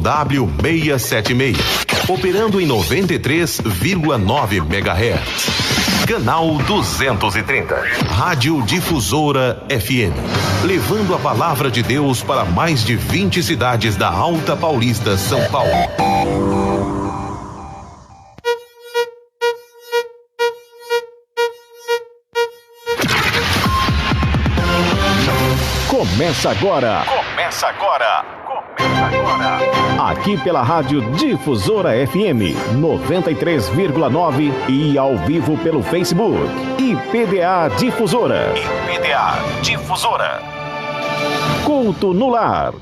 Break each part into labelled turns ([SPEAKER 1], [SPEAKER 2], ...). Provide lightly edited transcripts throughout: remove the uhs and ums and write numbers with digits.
[SPEAKER 1] W676, operando em 93,9 MHz. Canal 230, Rádio Difusora FM, levando a palavra de Deus para mais de 20 cidades da Alta Paulista, São Paulo.
[SPEAKER 2] Começa agora. Aqui pela Rádio Difusora FM 93,9 e ao vivo pelo Facebook. IPDA Difusora. Culto no lar.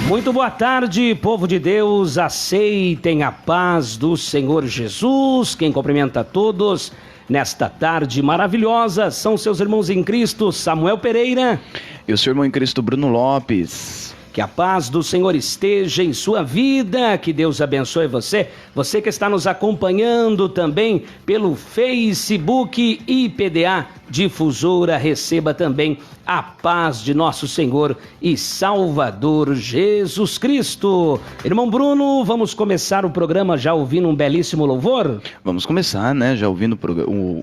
[SPEAKER 3] Muito boa tarde, povo de Deus. Aceitem a paz do Senhor Jesus. Quem cumprimenta a todos nesta tarde maravilhosa são seus irmãos em Cristo, Samuel Pereira.
[SPEAKER 4] E o seu irmão em Cristo, Bruno Lopes.
[SPEAKER 3] Que a paz do Senhor esteja em sua vida, que Deus abençoe você. Você que está nos acompanhando também pelo Facebook IPDA Difusora, receba também a paz de nosso Senhor e Salvador Jesus Cristo. Irmão Bruno, vamos começar o programa já ouvindo um belíssimo louvor?
[SPEAKER 4] Vamos começar, né? Já ouvindo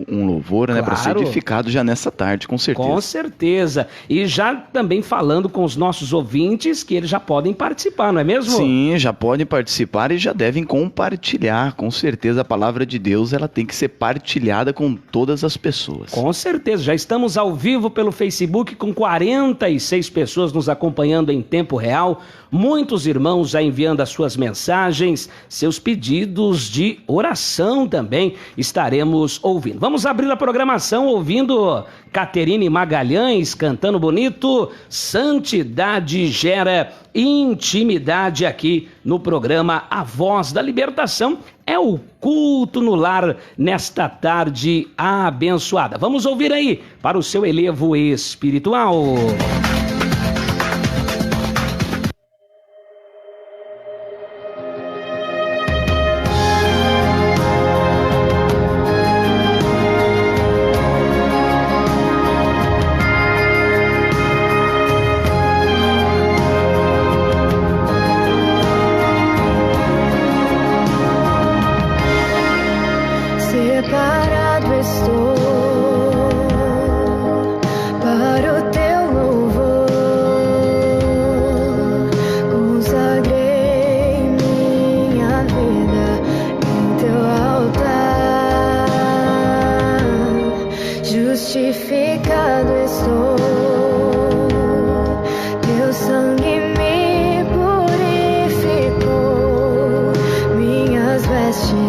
[SPEAKER 4] um louvor, né? Para ser edificado já nessa tarde, com certeza.
[SPEAKER 3] Com certeza. E já também falando com os nossos ouvintes que eles já podem participar, não é mesmo?
[SPEAKER 4] Sim, já podem participar e já devem compartilhar. Com certeza a palavra de Deus, ela tem que ser partilhada com todas as pessoas.
[SPEAKER 3] Com certeza, já estamos ao vivo pelo Facebook com 46 pessoas nos acompanhando em tempo real, muitos irmãos já enviando as suas mensagens, seus pedidos de oração também estaremos ouvindo. Vamos abrir a programação ouvindo Caterine Magalhães cantando bonito, Santidade Gera Intimidade, aqui no programa A Voz da Libertação. É o culto no lar nesta tarde abençoada. Vamos ouvir aí para o seu elevo espiritual.
[SPEAKER 5] Separado estou para o teu louvor, consagrei minha vida em teu altar, justificado estou, teu sangue me purificou, minhas vestes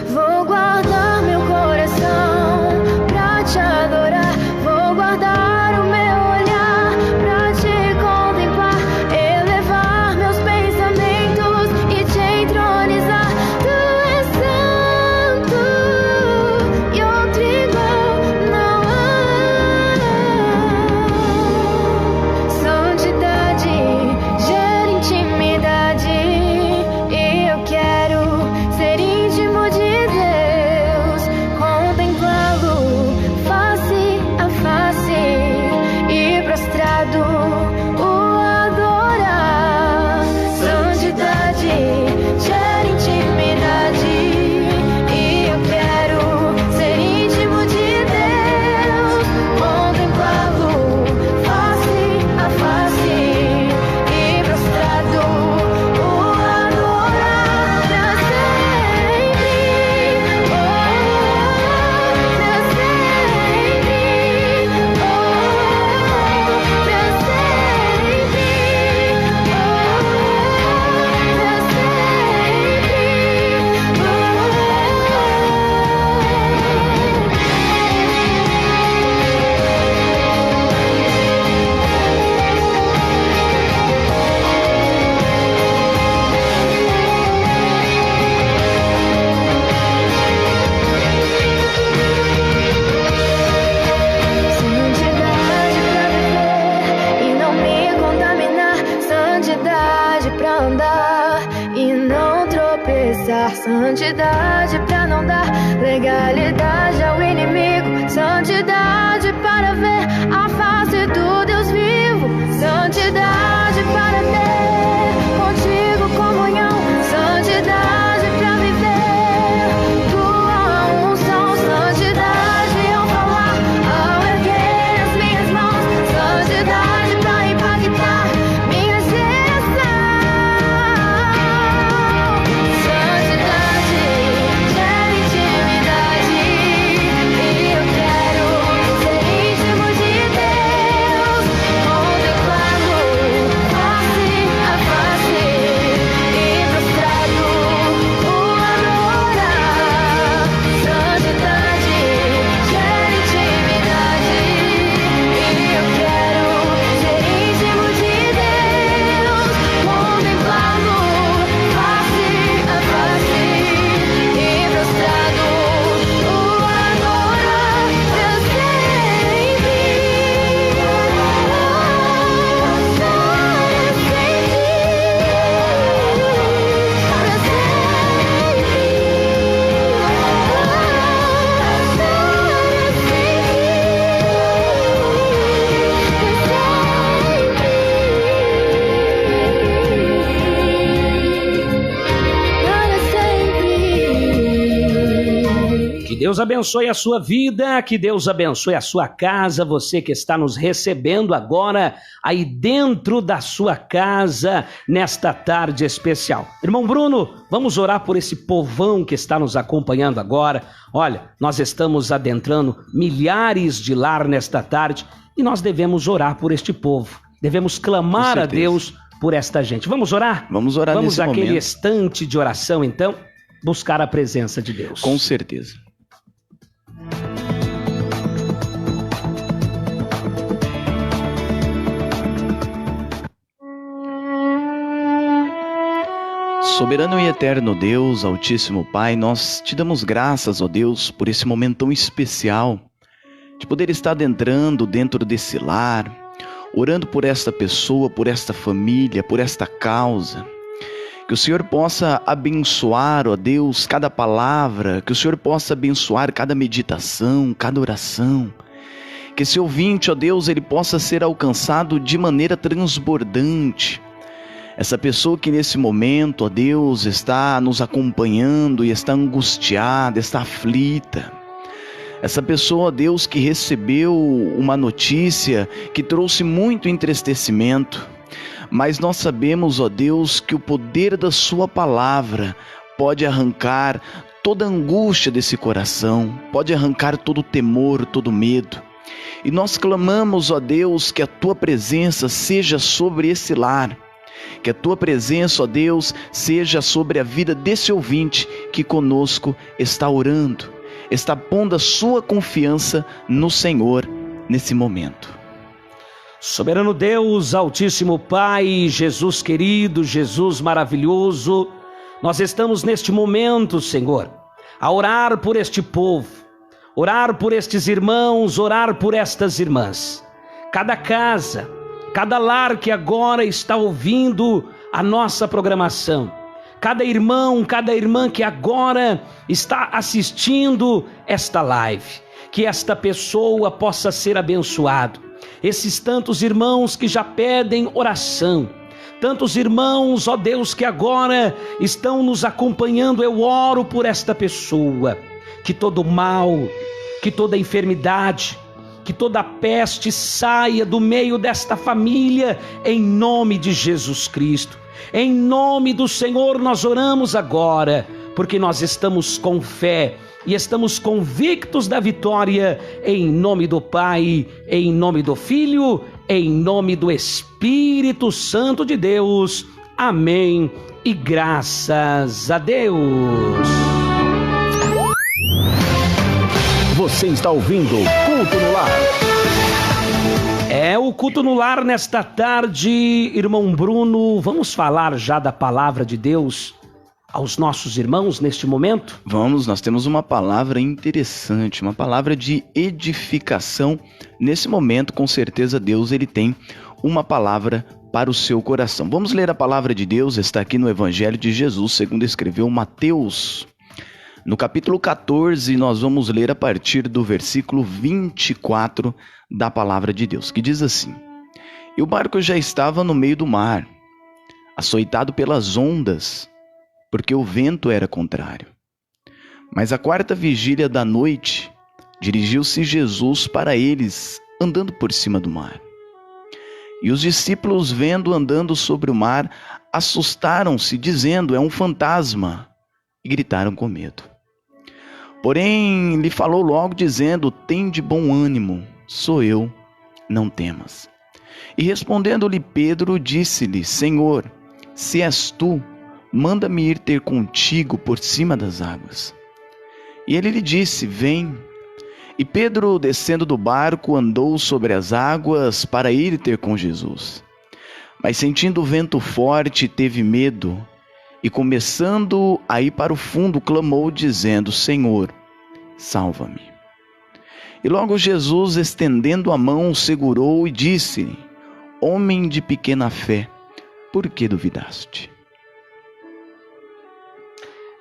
[SPEAKER 5] vou guardar meu coração pra te adorar, vou guardar o meu olhar pra te contemplar, elevar meus pensamentos e te entronizar. Tu és santo e outro igual não há. Santidade gera intimidade, e eu quero ser íntimo de Deus, contemplá-lo face a face e prostrado o adorar. Santidade gera intimidade, e eu quero ser íntimo de Deus, contemplá-lo face a face e prostrado o adorar pra sempre, pra Santidade pra andar e não tropeçar, santidade pra não dar
[SPEAKER 3] Que Deus abençoe a sua vida, que Deus abençoe a sua casa, você que está nos recebendo agora aí dentro da sua casa nesta tarde especial. Irmão Bruno, vamos orar por esse povão que está nos acompanhando agora. Olha, nós estamos adentrando milhares de lar nesta tarde e nós devemos orar por este povo. Devemos clamar a Deus por esta gente. Vamos orar?
[SPEAKER 4] Vamos orar nesse momento. Vamos
[SPEAKER 3] àquele instante de oração, então, buscar a presença de Deus.
[SPEAKER 4] Com certeza. Soberano e eterno Deus, Altíssimo Pai, nós te damos graças, ó Deus, por esse momento tão especial de poder estar adentrando dentro desse lar, orando por esta pessoa, por esta família, por esta causa. Que o Senhor possa abençoar, ó Deus, cada palavra, que o Senhor possa abençoar cada meditação, cada oração. Que esse ouvinte, ó Deus, ele possa ser alcançado de maneira transbordante. Essa pessoa que nesse momento, ó Deus, está nos acompanhando e está angustiada, está aflita. Essa pessoa, ó Deus, que recebeu uma notícia que trouxe muito entristecimento. Mas nós sabemos, ó Deus, que o poder da sua palavra pode arrancar toda a angústia desse coração, pode arrancar todo o temor, todo o medo. E nós clamamos, ó Deus, que a tua presença seja sobre esse lar. Que a tua presença, ó Deus, seja sobre a vida desse ouvinte que conosco está orando, está pondo a sua confiança no Senhor nesse momento.
[SPEAKER 3] Soberano Deus, Altíssimo Pai, Jesus querido, Jesus maravilhoso, nós estamos neste momento, Senhor, a orar por este povo, orar por estes irmãos, orar por estas irmãs. Cada casa, cada lar que agora está ouvindo a nossa programação, cada irmão, cada irmã que agora está assistindo esta live, que esta pessoa possa ser abençoado. Esses tantos irmãos que já pedem oração, tantos irmãos, ó Deus, que agora estão nos acompanhando, eu oro por esta pessoa, que todo mal, que toda enfermidade, que toda peste saia do meio desta família, em nome de Jesus Cristo. Em nome do Senhor nós oramos agora, porque nós estamos com fé e estamos convictos da vitória, em nome do Pai, em nome do Filho, em nome do Espírito Santo de Deus. Amém e graças a Deus.
[SPEAKER 2] Você está ouvindo Culto no Lar.
[SPEAKER 3] É o Culto no Lar nesta tarde, irmão Bruno. Vamos falar já da palavra de Deus aos nossos irmãos neste momento?
[SPEAKER 4] Vamos, nós temos uma palavra interessante, uma palavra de edificação. Nesse momento, com certeza, Deus ele tem uma palavra para o seu coração. Vamos ler a palavra de Deus, está aqui no Evangelho de Jesus, segundo escreveu Mateus. No capítulo 14, nós vamos ler a partir do versículo 24 da palavra de Deus, que diz assim: E o barco já estava no meio do mar, açoitado pelas ondas, porque o vento era contrário. Mas à quarta vigília da noite, dirigiu-se Jesus para eles, andando por cima do mar. E os discípulos, vendo andando sobre o mar, assustaram-se, dizendo: É um fantasma, e gritaram com medo. Porém, lhe falou logo, dizendo: Tende bom ânimo, sou eu, não temas. E respondendo-lhe Pedro, disse-lhe: Senhor, se és tu, manda-me ir ter contigo por cima das águas. E ele lhe disse: Vem. E Pedro, descendo do barco, andou sobre as águas para ir ter com Jesus. Mas sentindo o vento forte, teve medo, e começando a ir para o fundo, clamou, dizendo: Senhor, salva-me. E logo Jesus, estendendo a mão, segurou e disse-lhe: Homem de pequena fé, por que duvidaste?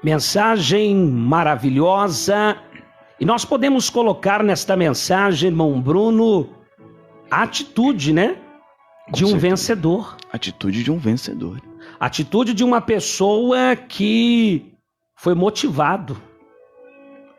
[SPEAKER 3] Mensagem maravilhosa. E nós podemos colocar nesta mensagem, irmão Bruno, a atitude, né? De um vencedor.
[SPEAKER 4] Atitude de um vencedor.
[SPEAKER 3] Atitude de uma pessoa que foi motivado.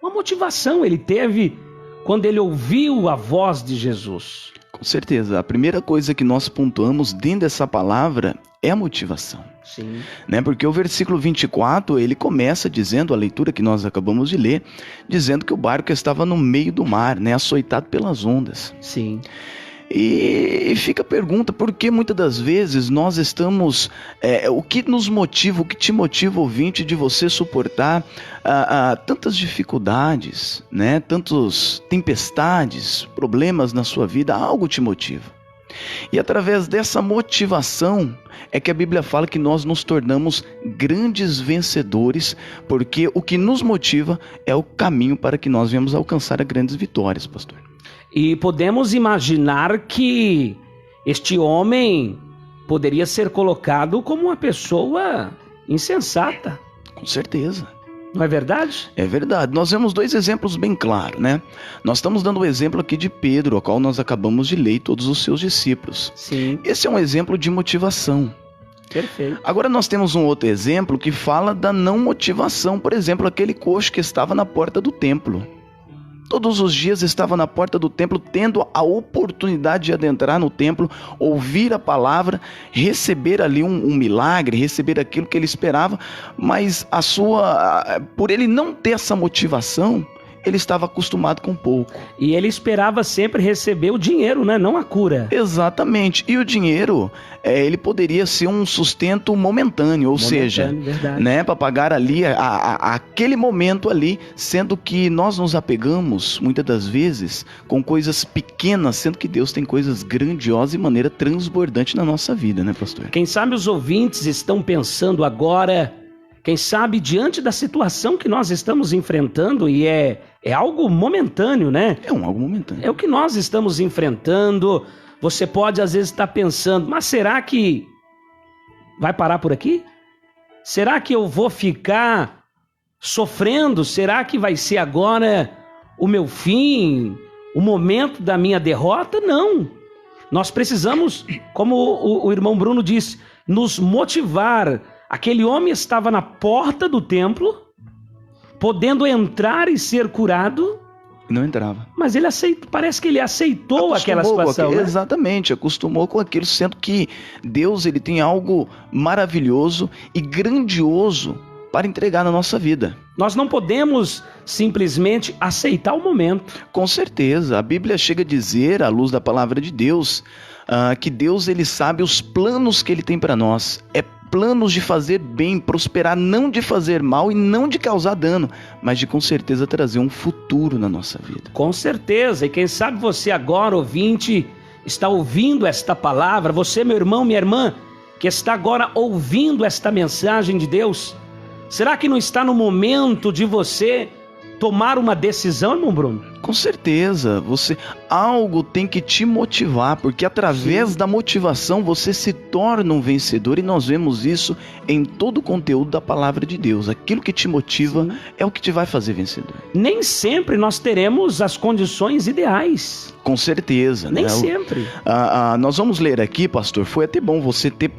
[SPEAKER 3] Uma motivação ele teve quando ele ouviu a voz de Jesus?
[SPEAKER 4] Com certeza, a primeira coisa que nós pontuamos dentro dessa palavra é a motivação.
[SPEAKER 3] Sim.
[SPEAKER 4] Né? Porque o versículo 24, ele começa dizendo, a leitura que nós acabamos de ler, dizendo que o barco estava no meio do mar, né? Açoitado pelas ondas.
[SPEAKER 3] Sim.
[SPEAKER 4] E fica a pergunta, por que muitas das vezes nós estamos... o que nos motiva, o que te motiva, ouvinte, de você suportar tantas dificuldades, né? Tantas tempestades, problemas na sua vida, algo te motiva. E através dessa motivação é que a Bíblia fala que nós nos tornamos grandes vencedores, porque o que nos motiva é o caminho para que nós venhamos alcançar as grandes vitórias, pastor.
[SPEAKER 3] E podemos imaginar que este homem poderia ser colocado como uma pessoa insensata.
[SPEAKER 4] Com certeza.
[SPEAKER 3] Não é verdade?
[SPEAKER 4] É verdade. Nós vemos dois exemplos bem claros, né? Nós estamos dando o exemplo aqui de Pedro, ao qual nós acabamos de ler, e todos os seus discípulos.
[SPEAKER 3] Sim.
[SPEAKER 4] Esse é um exemplo de motivação.
[SPEAKER 3] Perfeito.
[SPEAKER 4] Agora nós temos um outro exemplo que fala da não motivação. Por exemplo, aquele coxo que estava na porta do templo. Todos os dias estava na porta do templo, tendo a oportunidade de adentrar no templo, ouvir a palavra, receber ali um milagre, receber aquilo que ele esperava, mas por ele não ter essa motivação, ele estava acostumado com pouco.
[SPEAKER 3] E ele esperava sempre receber o dinheiro, né? Não a cura.
[SPEAKER 4] Exatamente. E o dinheiro, ele poderia ser um sustento momentâneo, ou seja, né, para pagar ali aquele momento ali, sendo que nós nos apegamos, muitas das vezes, com coisas pequenas, sendo que Deus tem coisas grandiosas de maneira transbordante na nossa vida, né, pastor?
[SPEAKER 3] Quem sabe os ouvintes estão pensando agora, quem sabe diante da situação que nós estamos enfrentando, e é algo momentâneo, né?
[SPEAKER 4] É algo momentâneo.
[SPEAKER 3] É o que nós estamos enfrentando. Você pode às vezes estar pensando, mas será que vai parar por aqui? Será que eu vou ficar sofrendo? Será que vai ser agora o meu fim, o momento da minha derrota? Não. Nós precisamos, como o irmão Bruno disse, nos motivar. Aquele homem estava na porta do templo, podendo entrar e ser curado.
[SPEAKER 4] Não entrava.
[SPEAKER 3] Mas ele parece que ele aceitou aquela situação. Né?
[SPEAKER 4] Exatamente, acostumou com aquilo, sendo que Deus ele tem algo maravilhoso e grandioso para entregar na nossa vida.
[SPEAKER 3] Nós não podemos simplesmente aceitar o momento.
[SPEAKER 4] Com certeza, a Bíblia chega a dizer, à luz da palavra de Deus, que Deus ele sabe os planos que ele tem para nós. É planos de fazer bem, prosperar, não de fazer mal e não de causar dano, mas de com certeza trazer um futuro na nossa vida.
[SPEAKER 3] Com certeza, e quem sabe você agora, ouvinte, está ouvindo esta palavra, você, meu irmão, minha irmã, que está agora ouvindo esta mensagem de Deus, será que não está no momento de você tomar uma decisão, irmão Bruno?
[SPEAKER 4] Com certeza, algo tem que te motivar, porque através da motivação você se torna um vencedor, e nós vemos isso em todo o conteúdo da palavra de Deus. Aquilo que te motiva é o que te vai fazer vencedor.
[SPEAKER 3] Nem sempre nós teremos as condições ideais.
[SPEAKER 4] Com certeza.
[SPEAKER 3] Nem sempre.
[SPEAKER 4] Nós vamos ler aqui, pastor, foi até bom você ter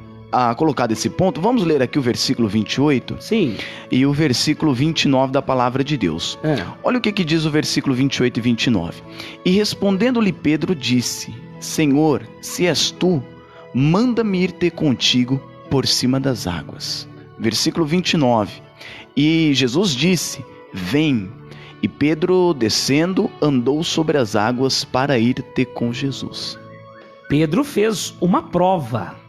[SPEAKER 4] colocado esse ponto. Vamos ler aqui o versículo 28.
[SPEAKER 3] Sim.
[SPEAKER 4] E o versículo 29 da palavra de Deus. Olha o que diz o versículo 28 e 29. E respondendo-lhe Pedro disse: Senhor, se és tu, manda-me ir ter contigo por cima das águas. Versículo 29. E Jesus disse: Vem. E Pedro, descendo, andou sobre as águas para ir ter com Jesus.
[SPEAKER 3] Pedro fez uma prova.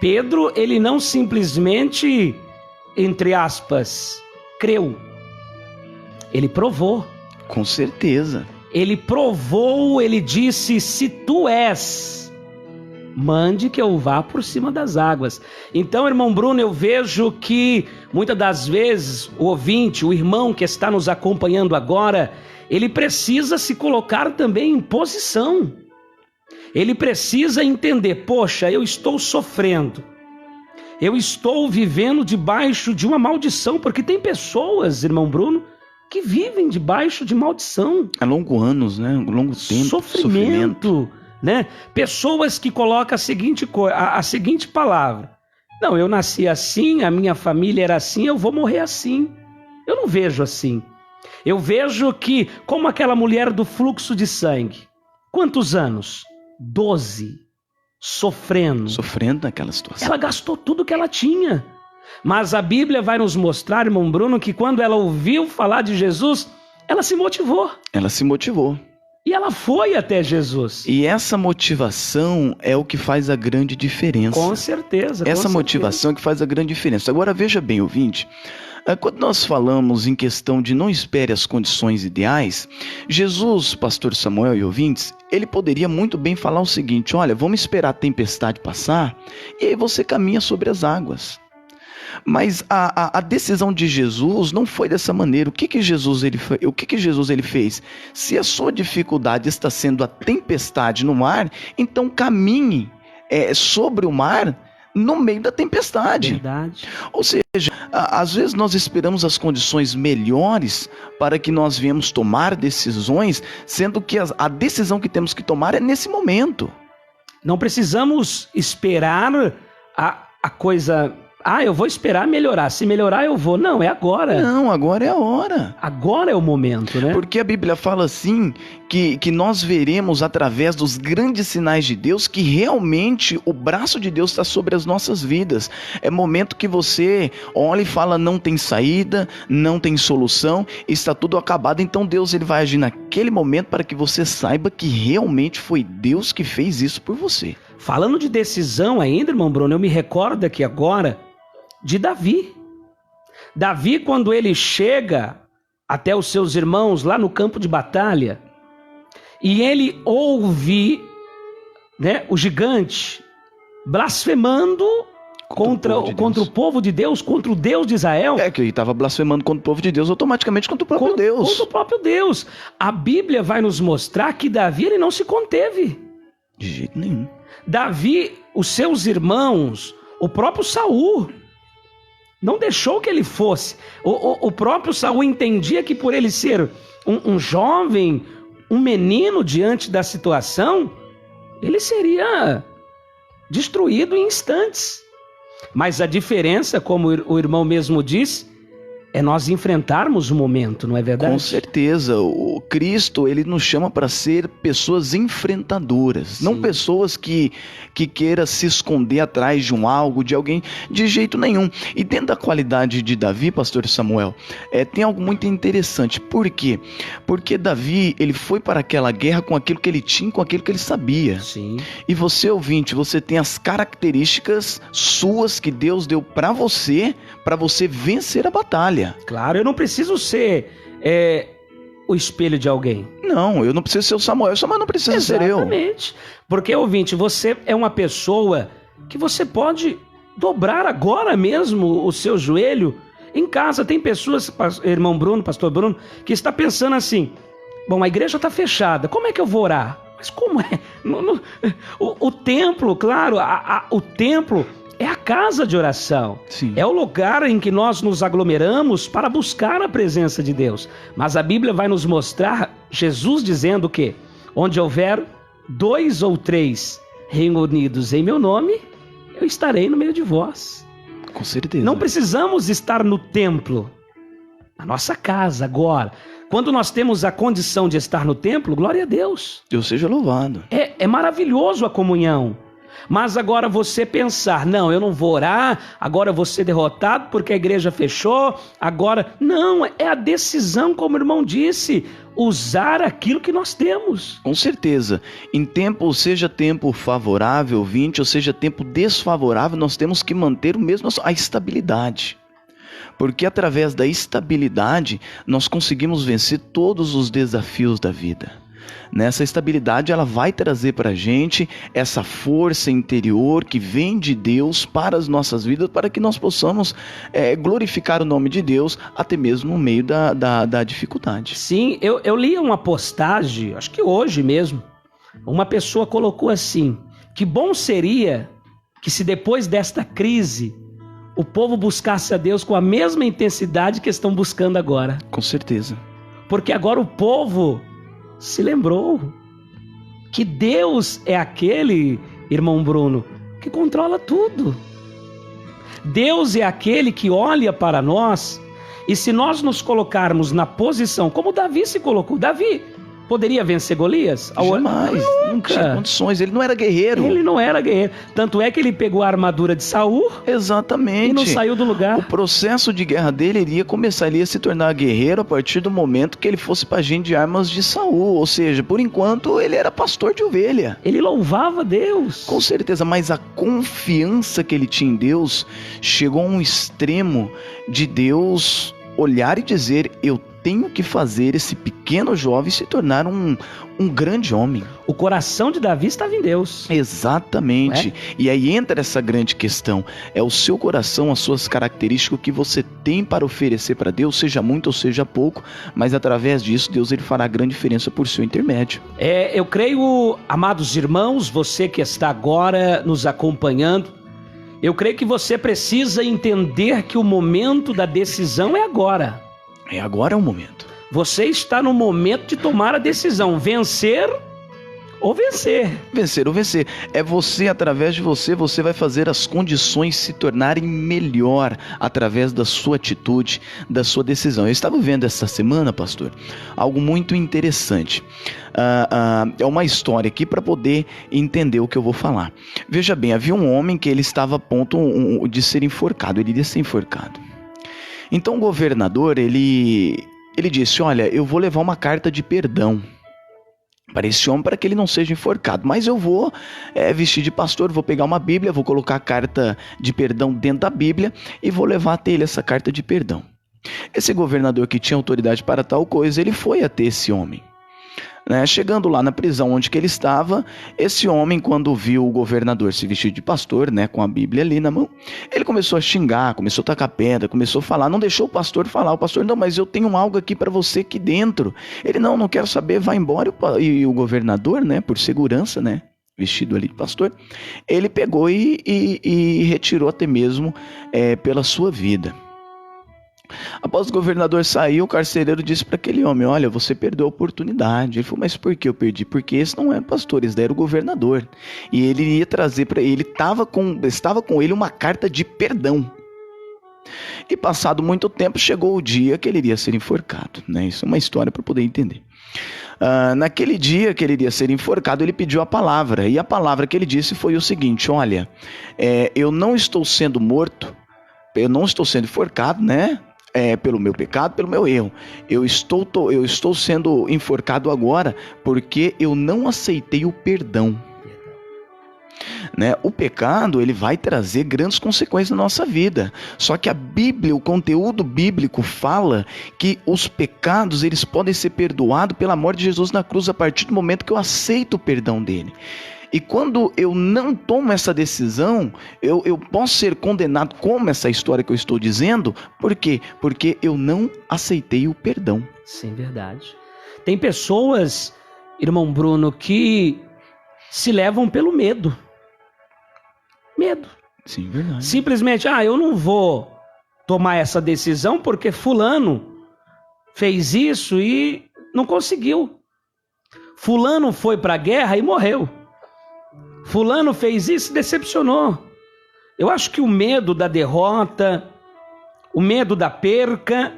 [SPEAKER 3] Pedro, ele não simplesmente, entre aspas, creu. Ele provou.
[SPEAKER 4] Com certeza.
[SPEAKER 3] Ele provou, ele disse: se tu és, mande que eu vá por cima das águas. Então, irmão Bruno, eu vejo que muitas das vezes o ouvinte, o irmão que está nos acompanhando agora, ele precisa se colocar também em posição. Ele precisa entender: poxa, eu estou sofrendo, eu estou vivendo debaixo de uma maldição, porque tem pessoas, irmão Bruno, que vivem debaixo de maldição.
[SPEAKER 4] Há longos anos, né? Longo tempo.
[SPEAKER 3] Sofrimento, né? Pessoas que colocam a seguinte palavra: não, eu nasci assim, a minha família era assim, eu vou morrer assim. Eu não vejo assim. Eu vejo que, como aquela mulher do fluxo de sangue, quantos anos? 12, sofrendo.
[SPEAKER 4] Sofrendo naquela situação.
[SPEAKER 3] Ela gastou tudo que ela tinha. Mas a Bíblia vai nos mostrar, irmão Bruno, que quando ela ouviu falar de Jesus, ela se motivou.
[SPEAKER 4] Ela se motivou.
[SPEAKER 3] E ela foi até Jesus.
[SPEAKER 4] E essa motivação é o que faz a grande diferença.
[SPEAKER 3] Com certeza.
[SPEAKER 4] Essa motivação é que faz a grande diferença. Agora veja bem, ouvinte, quando nós falamos em questão de não espere as condições ideais, Jesus, pastor Samuel e ouvintes, ele poderia muito bem falar o seguinte: olha, vamos esperar a tempestade passar e aí você caminha sobre as águas. Mas a decisão de Jesus não foi dessa maneira. O que Jesus ele fez? Se a sua dificuldade está sendo a tempestade no mar, então caminhe sobre o mar no meio da tempestade.
[SPEAKER 3] Verdade.
[SPEAKER 4] Ou seja, às vezes nós esperamos as condições melhores para que nós venhamos tomar decisões, sendo que a decisão que temos que tomar é nesse momento.
[SPEAKER 3] Não precisamos esperar a coisa... eu vou esperar melhorar. Se melhorar, eu vou. Não, é agora.
[SPEAKER 4] Não, agora é a hora.
[SPEAKER 3] Agora é o momento, né?
[SPEAKER 4] Porque a Bíblia fala assim, que nós veremos através dos grandes sinais de Deus que realmente o braço de Deus está sobre as nossas vidas. É momento que você olha e fala, não tem saída, não tem solução, está tudo acabado. Então Deus ele vai agir naquele momento para que você saiba que realmente foi Deus que fez isso por você.
[SPEAKER 3] Falando de decisão ainda, irmão Bruno, eu me recordo aqui agora de Davi. Davi, quando ele chega até os seus irmãos lá no campo de batalha, e ele ouve, né, o gigante blasfemando contra o povo de Deus, contra o Deus de Israel.
[SPEAKER 4] Que ele estava blasfemando contra o povo de Deus, automaticamente contra o próprio Deus.
[SPEAKER 3] Contra o próprio Deus. A Bíblia vai nos mostrar que Davi ele não se conteve.
[SPEAKER 4] De jeito nenhum. Davi,
[SPEAKER 3] os seus irmãos, o próprio Saul, não deixou que ele fosse. O próprio Saul entendia que por ele ser um jovem, um menino diante da situação, ele seria destruído em instantes. Mas a diferença, como o irmão mesmo disse, é nós enfrentarmos o momento, não é verdade?
[SPEAKER 4] Com certeza. O Cristo, ele nos chama para ser pessoas enfrentadoras. Sim. Não pessoas que queiram se esconder atrás de algo, de alguém, de jeito nenhum. E dentro da qualidade de Davi, pastor Samuel, tem algo muito interessante. Por quê? Porque Davi, ele foi para aquela guerra com aquilo que ele tinha, com aquilo que ele sabia.
[SPEAKER 3] Sim.
[SPEAKER 4] E você, ouvinte, você tem as características suas que Deus deu para você vencer a batalha.
[SPEAKER 3] Claro, eu não preciso ser o espelho de alguém.
[SPEAKER 4] Não, eu não preciso ser o Samuel não precisa ser eu.
[SPEAKER 3] Exatamente. Porque, ouvinte, você é uma pessoa que você pode dobrar agora mesmo o seu joelho em casa. Tem pessoas, irmão Bruno, pastor Bruno, que está pensando assim, bom, a igreja está fechada, como é que eu vou orar? Mas como é? O templo, claro, o templo é a casa de oração.
[SPEAKER 4] Sim.
[SPEAKER 3] É o lugar em que nós nos aglomeramos para buscar a presença de Deus. Mas a Bíblia vai nos mostrar Jesus dizendo que onde houver 2 ou 3 reunidos em meu nome, eu estarei no meio de vós.
[SPEAKER 4] Com certeza.
[SPEAKER 3] Não precisamos estar no templo, na nossa casa agora. Quando nós temos a condição de estar no templo, glória a Deus.
[SPEAKER 4] Deus seja louvado.
[SPEAKER 3] É maravilhoso a comunhão. Mas agora você pensar, não, eu não vou orar, agora eu vou ser derrotado porque a igreja fechou, agora... Não, é a decisão, como o irmão disse, usar aquilo que nós temos.
[SPEAKER 4] Com certeza. Em tempo, seja tempo favorável, ouvinte, ou seja tempo desfavorável, nós temos que manter a estabilidade. Porque através da estabilidade, nós conseguimos vencer todos os desafios da vida. Nessa estabilidade, ela vai trazer para a gente essa força interior que vem de Deus para as nossas vidas, para que nós possamos glorificar o nome de Deus até mesmo no meio da dificuldade.
[SPEAKER 3] Sim, eu li uma postagem, acho que hoje mesmo, uma pessoa colocou assim, que bom seria que se depois desta crise o povo buscasse a Deus com a mesma intensidade que estão buscando agora.
[SPEAKER 4] Com certeza.
[SPEAKER 3] Porque agora o povo se lembrou que Deus é aquele, irmão Bruno, que controla tudo. Deus é aquele que olha para nós E se nós nos colocarmos na posição como Davi se colocou, Davi poderia vencer Golias?
[SPEAKER 4] Jamais, não tinha condições, ele não era guerreiro.
[SPEAKER 3] Ele não era guerreiro. Tanto é que ele pegou a armadura de Saul.
[SPEAKER 4] Exatamente.
[SPEAKER 3] E não saiu do lugar.
[SPEAKER 4] O processo de guerra dele iria começar, ele ia se tornar guerreiro a partir do momento que ele fosse pajem de armas de Saul. Ou seja, por enquanto ele era pastor de ovelha.
[SPEAKER 3] Ele louvava Deus.
[SPEAKER 4] Com certeza, mas a confiança que ele tinha em Deus chegou a um extremo de Deus olhar e dizer: eu tenho que fazer esse pequeno jovem se tornar um grande homem.
[SPEAKER 3] O coração de Davi estava em Deus.
[SPEAKER 4] Exatamente. E aí entra essa grande questão. É o seu coração, as suas características, o que você tem para oferecer para Deus, seja muito ou seja pouco, mas através disso Deus ele fará grande diferença por seu intermédio.
[SPEAKER 3] Eu creio, amados irmãos, você que está agora nos acompanhando, eu creio que você precisa entender que o momento da decisão é agora.
[SPEAKER 4] Agora é o momento.
[SPEAKER 3] Você está no momento de tomar a decisão, vencer ou vencer.
[SPEAKER 4] Vencer ou vencer. É você, através de você vai fazer as condições se tornarem melhor através da sua atitude, da sua decisão. Eu estava vendo essa semana, pastor, algo muito interessante. É uma história aqui para poder entender o que eu vou falar. Veja bem, havia um homem que ele estava a ponto de ser enforcado, ele iria ser enforcado. Então o governador, ele disse: olha, eu vou levar uma carta de perdão para esse homem, para que ele não seja enforcado, mas eu vou vestir de pastor, vou pegar uma Bíblia, vou colocar a carta de perdão dentro da Bíblia e vou levar até ele essa carta de perdão. Esse governador que tinha autoridade para tal coisa, ele foi até esse homem. Chegando lá na prisão onde que ele estava, esse homem, quando viu o governador se vestir de pastor, com a Bíblia ali na mão, ele começou a xingar, começou a tacar pedra, começou a falar, não deixou o pastor falar. O pastor: não, mas eu tenho algo aqui para você aqui dentro. Ele: não quero saber, vai embora. E o governador, por segurança, vestido ali de pastor, ele pegou e retirou até mesmo pela sua vida. Após o governador sair, o carcereiro disse para aquele homem: olha, você perdeu a oportunidade. Ele falou: mas por que eu perdi? Porque esse não era o pastor, esse era o governador. E ele ia trazer para ele, estava com ele uma carta de perdão. E passado muito tempo, chegou o dia que ele iria ser enforcado. Isso é uma história para poder entender. Naquele dia que ele iria ser enforcado, ele pediu a palavra. E a palavra que ele disse foi o seguinte: olha, eu não estou sendo morto, eu não estou sendo enforcado, pelo meu pecado, pelo meu erro. Eu estou sendo enforcado agora porque eu não aceitei o perdão. O pecado, ele vai trazer grandes consequências na nossa vida. Só que a Bíblia, o conteúdo bíblico fala que os pecados, eles podem ser perdoados pela morte de Jesus na cruz a partir do momento que eu aceito o perdão dele. E quando eu não tomo essa decisão, eu posso ser condenado, como essa história que eu estou dizendo. Por quê? Porque eu não aceitei o perdão.
[SPEAKER 3] Sim, verdade. Tem pessoas, irmão Bruno, que se levam pelo medo. Medo.
[SPEAKER 4] Sim, verdade.
[SPEAKER 3] Simplesmente: eu não vou tomar essa decisão porque fulano fez isso e não conseguiu. Fulano foi para a guerra e morreu. Fulano fez isso e decepcionou. Eu acho que o medo da derrota, o medo da perca,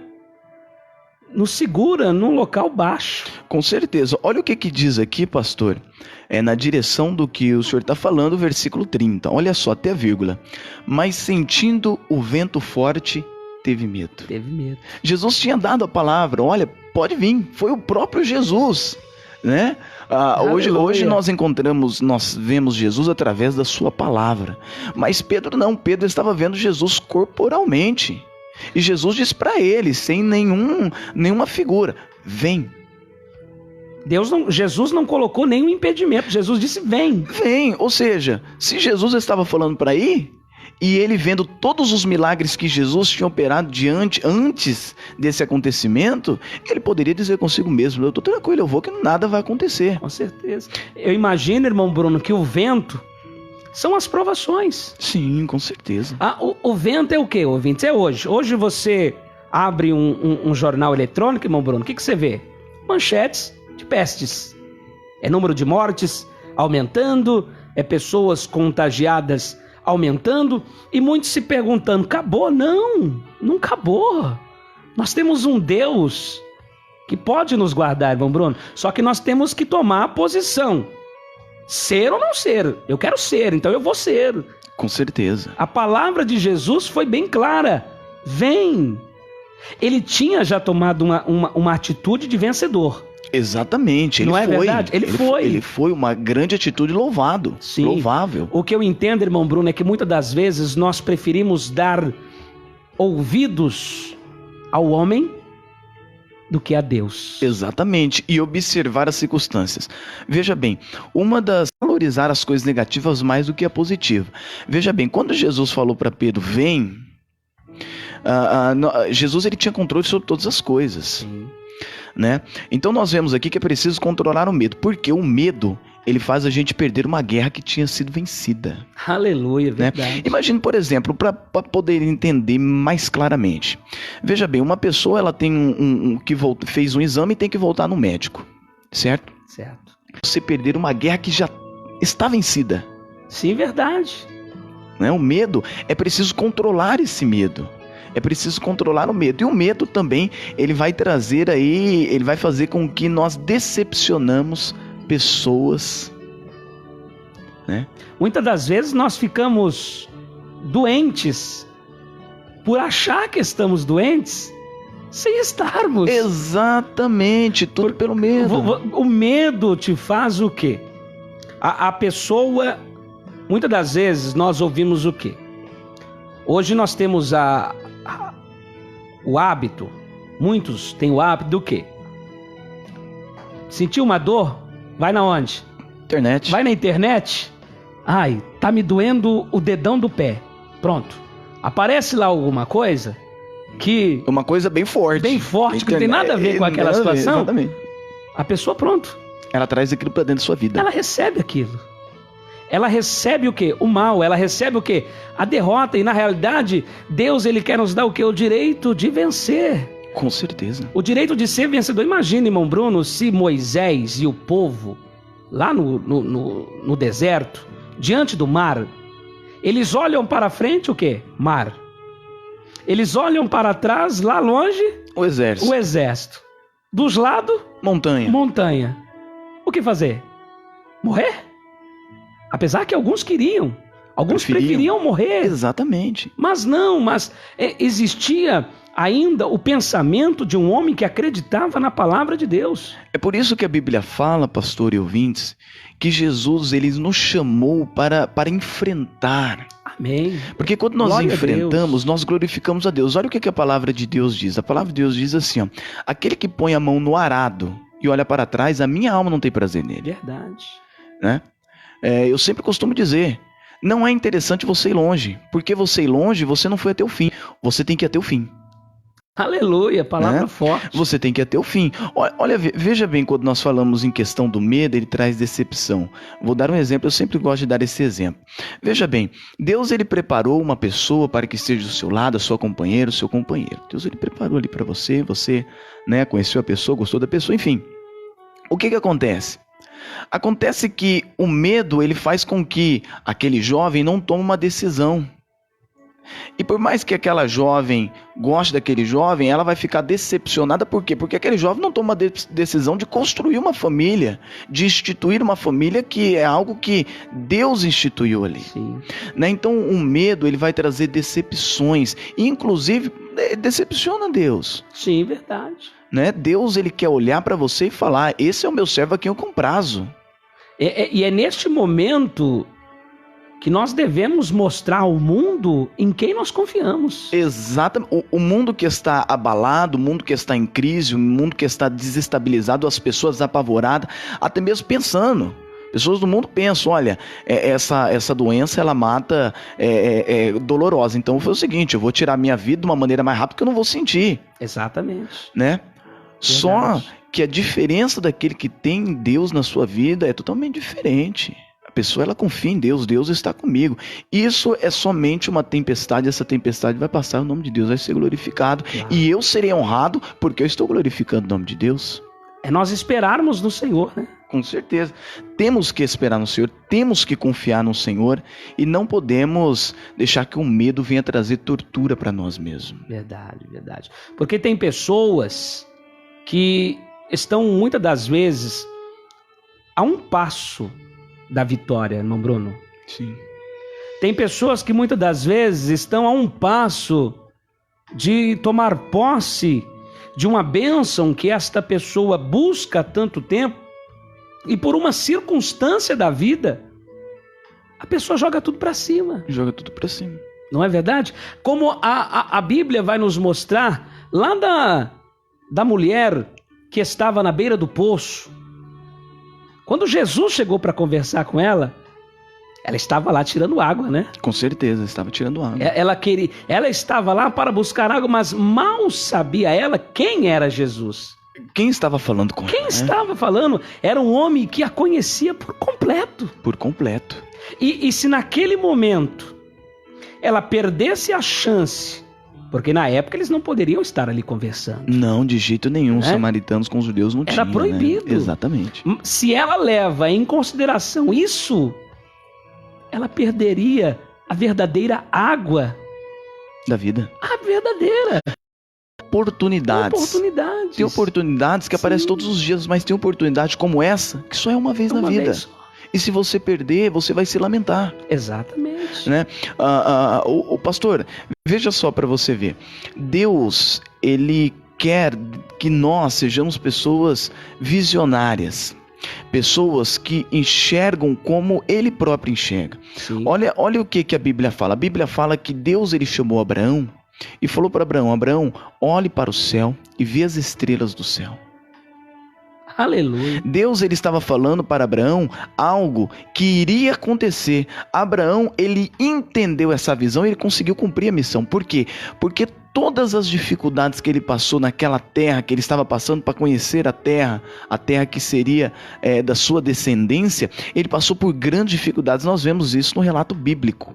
[SPEAKER 3] nos segura num local baixo.
[SPEAKER 4] Com certeza. Olha o que diz aqui, pastor. Na direção do que o senhor está falando, versículo 30. Olha só, até a vírgula. Mas sentindo o vento forte, teve medo.
[SPEAKER 3] Teve medo.
[SPEAKER 4] Jesus tinha dado a palavra: olha, pode vir. Foi o próprio Jesus. Hoje nós vemos Jesus através da sua palavra, mas Pedro não, Pedro estava vendo Jesus corporalmente, e Jesus disse para ele, sem nenhuma figura: vem.
[SPEAKER 3] Jesus não colocou nenhum impedimento, Jesus disse: vem.
[SPEAKER 4] Vem, ou seja, se Jesus estava falando para ir, e ele vendo todos os milagres que Jesus tinha operado antes desse acontecimento, ele poderia dizer consigo mesmo: eu estou tranquilo, eu vou, que nada vai acontecer.
[SPEAKER 3] Com certeza. Eu imagino, irmão Bruno, que o vento são as provações.
[SPEAKER 4] Sim, com certeza.
[SPEAKER 3] O vento é o quê, ouvintes? É hoje. Hoje você abre um jornal eletrônico, irmão Bruno, o que você vê? Manchetes de pestes. É número de mortes aumentando, é pessoas contagiadas aumentando, e muitos se perguntando: acabou? Não acabou. Nós temos um Deus que pode nos guardar, irmão Bruno. Só que nós temos que tomar a posição. Ser ou não ser. Eu quero ser, então eu vou ser.
[SPEAKER 4] Com certeza.
[SPEAKER 3] A palavra de Jesus foi bem clara. Vem. Ele tinha já tomado uma atitude de vencedor.
[SPEAKER 4] Exatamente.
[SPEAKER 3] Não é verdade? Ele foi.
[SPEAKER 4] Ele foi uma grande atitude louvado.
[SPEAKER 3] Sim.
[SPEAKER 4] Louvável.
[SPEAKER 3] O que eu entendo, irmão Bruno, é que muitas das vezes nós preferimos dar ouvidos ao homem do que a Deus.
[SPEAKER 4] Exatamente, e observar as circunstâncias. Veja bem, valorizar as coisas negativas mais do que a positiva. Veja bem, quando Jesus falou para Pedro, vem, Jesus ele tinha controle sobre todas as coisas.
[SPEAKER 3] Sim.
[SPEAKER 4] Né? Então nós vemos aqui que é preciso controlar o medo, porque o medo ele faz a gente perder uma guerra que tinha sido vencida.
[SPEAKER 3] Aleluia, verdade.
[SPEAKER 4] Né? Imagine, por exemplo, para poder entender mais claramente. Veja bem, uma pessoa ela tem fez um exame e tem que voltar no médico, certo?
[SPEAKER 3] Certo.
[SPEAKER 4] Você perder uma guerra que já está vencida.
[SPEAKER 3] Sim, verdade.
[SPEAKER 4] Né? O medo, é preciso controlar esse medo. É preciso controlar o medo. E o medo também, ele vai trazer aí, ele vai fazer com que nós decepcionamos pessoas, né?
[SPEAKER 3] Muitas das vezes nós ficamos doentes por achar que estamos doentes sem estarmos.
[SPEAKER 4] Exatamente, tudo pelo medo.
[SPEAKER 3] O medo te faz o quê? A pessoa, muitas das vezes nós ouvimos o quê? Hoje nós temos o hábito, muitos têm o hábito do quê? Sentiu uma dor? Vai na onde?
[SPEAKER 4] Internet.
[SPEAKER 3] Vai na internet? Ai, tá me doendo o dedão do pé. Pronto. Aparece lá alguma coisa que...
[SPEAKER 4] Uma coisa bem forte.
[SPEAKER 3] Bem forte, que não tem nada a ver com aquela situação.
[SPEAKER 4] Exatamente.
[SPEAKER 3] A pessoa, pronto.
[SPEAKER 4] Ela traz aquilo pra dentro da sua vida.
[SPEAKER 3] Ela recebe aquilo. Ela recebe o quê? O mal. Ela recebe o quê? A derrota. E na realidade, Deus ele quer nos dar o quê? O direito de vencer.
[SPEAKER 4] Com certeza.
[SPEAKER 3] O direito de ser vencedor. Imagina, irmão Bruno, se Moisés e o povo, lá no deserto, diante do mar, eles olham para frente o quê? Mar. Eles olham para trás, lá longe,
[SPEAKER 4] o exército.
[SPEAKER 3] O exército. Dos lados,
[SPEAKER 4] montanha.
[SPEAKER 3] Montanha. O que fazer? Morrer? Apesar que alguns queriam. Alguns preferiam morrer.
[SPEAKER 4] Exatamente.
[SPEAKER 3] Mas não, existia ainda o pensamento de um homem que acreditava na palavra de Deus.
[SPEAKER 4] É por isso que a Bíblia fala, pastor e ouvintes, que Jesus ele nos chamou para enfrentar.
[SPEAKER 3] Amém.
[SPEAKER 4] Porque quando nós
[SPEAKER 3] Glória
[SPEAKER 4] enfrentamos, nós glorificamos a Deus. Olha o que a palavra de Deus diz. A palavra de Deus diz assim, ó, aquele que põe a mão no arado e olha para trás, a minha alma não tem prazer nele.
[SPEAKER 3] Verdade.
[SPEAKER 4] Né? Eu sempre costumo dizer, não é interessante você ir longe, porque você ir longe, você não foi até o fim. Você tem que ir até o fim.
[SPEAKER 3] Aleluia, palavra forte.
[SPEAKER 4] Você tem que ir até o fim. Olha, veja bem, quando nós falamos em questão do medo, ele traz decepção. Vou dar um exemplo, eu sempre gosto de dar esse exemplo. Veja bem, Deus ele preparou uma pessoa para que esteja do seu lado, a sua companheira, o seu companheiro. Deus ele preparou ali para você, né, conheceu a pessoa, gostou da pessoa, enfim. O que acontece? Acontece que o medo ele faz com que aquele jovem não tome uma decisão. E por mais que aquela jovem goste daquele jovem, ela vai ficar decepcionada. Por quê? Porque aquele jovem não toma uma decisão de construir uma família, de instituir uma família, que é algo que Deus instituiu ali.
[SPEAKER 3] Sim.
[SPEAKER 4] Né? Então o medo ele vai trazer decepções, e inclusive decepciona Deus.
[SPEAKER 3] Sim, verdade.
[SPEAKER 4] Né? Deus ele quer olhar para você e falar, esse é o meu servo a quem eu comprazo.
[SPEAKER 3] E é neste momento que nós devemos mostrar ao mundo em quem nós confiamos.
[SPEAKER 4] Exato. O mundo que está abalado, o mundo que está em crise, o mundo que está desestabilizado, as pessoas apavoradas, até mesmo pensando. Pessoas do mundo pensam, olha, essa doença ela mata, é dolorosa. Então foi o seguinte, eu vou tirar minha vida de uma maneira mais rápida que eu não vou sentir.
[SPEAKER 3] Exatamente.
[SPEAKER 4] Né?
[SPEAKER 3] Verdade.
[SPEAKER 4] Só que a diferença daquele que tem Deus na sua vida é totalmente diferente. A pessoa ela confia em Deus, Deus está comigo. Isso é somente uma tempestade, essa tempestade vai passar, o nome de Deus vai ser glorificado. Claro. E eu serei honrado porque eu estou glorificando o nome de Deus.
[SPEAKER 3] É nós esperarmos no Senhor, né?
[SPEAKER 4] Com certeza. Temos que esperar no Senhor, temos que confiar no Senhor e não podemos deixar que o medo venha trazer tortura para nós mesmos.
[SPEAKER 3] Verdade, verdade. Porque tem pessoas que estão muitas das vezes a um passo da vitória, irmão Bruno.
[SPEAKER 4] Sim.
[SPEAKER 3] Tem pessoas que muitas das vezes estão a um passo de tomar posse de uma bênção que esta pessoa busca há tanto tempo e por uma circunstância da vida, a pessoa joga tudo para cima.
[SPEAKER 4] Joga tudo para cima.
[SPEAKER 3] Não é verdade? Como a Bíblia vai nos mostrar lá da mulher que estava na beira do poço. Quando Jesus chegou para conversar com ela, ela estava lá tirando água, né?
[SPEAKER 4] Com certeza, estava tirando água.
[SPEAKER 3] Ela estava lá para buscar água, mas mal sabia ela quem era Jesus.
[SPEAKER 4] Quem estava falando com ela?
[SPEAKER 3] Quem estava falando era um homem que a conhecia por completo.
[SPEAKER 4] Por completo.
[SPEAKER 3] E se naquele momento ela perdesse a chance, porque na época eles não poderiam estar ali conversando.
[SPEAKER 4] Não, de jeito nenhum. Os samaritanos com os judeus não tinham.
[SPEAKER 3] Era proibido.
[SPEAKER 4] Né? Exatamente.
[SPEAKER 3] Se ela leva em consideração isso, ela perderia a verdadeira água
[SPEAKER 4] da vida.
[SPEAKER 3] A verdadeira.
[SPEAKER 4] Oportunidades. Tem oportunidades que aparecem todos os dias, mas tem oportunidade como essa que só é uma vez na vida. E se você perder, você vai se lamentar.
[SPEAKER 3] Exatamente.
[SPEAKER 4] Né? O pastor, veja só para você ver. Deus, ele quer que nós sejamos pessoas visionárias. Pessoas que enxergam como ele próprio enxerga.
[SPEAKER 3] Sim.
[SPEAKER 4] Olha o que a Bíblia fala. A Bíblia fala que Deus, ele chamou Abraão e falou para Abraão: Abraão, olhe para o céu e vê as estrelas do céu.
[SPEAKER 3] Aleluia.
[SPEAKER 4] Deus, ele estava falando para Abraão algo que iria acontecer. Abraão, ele entendeu essa visão e ele conseguiu cumprir a missão. Por quê? Porque todas as dificuldades que ele passou naquela terra, que ele estava passando para conhecer a terra que seria da sua descendência, ele passou por grandes dificuldades. Nós vemos isso no relato bíblico.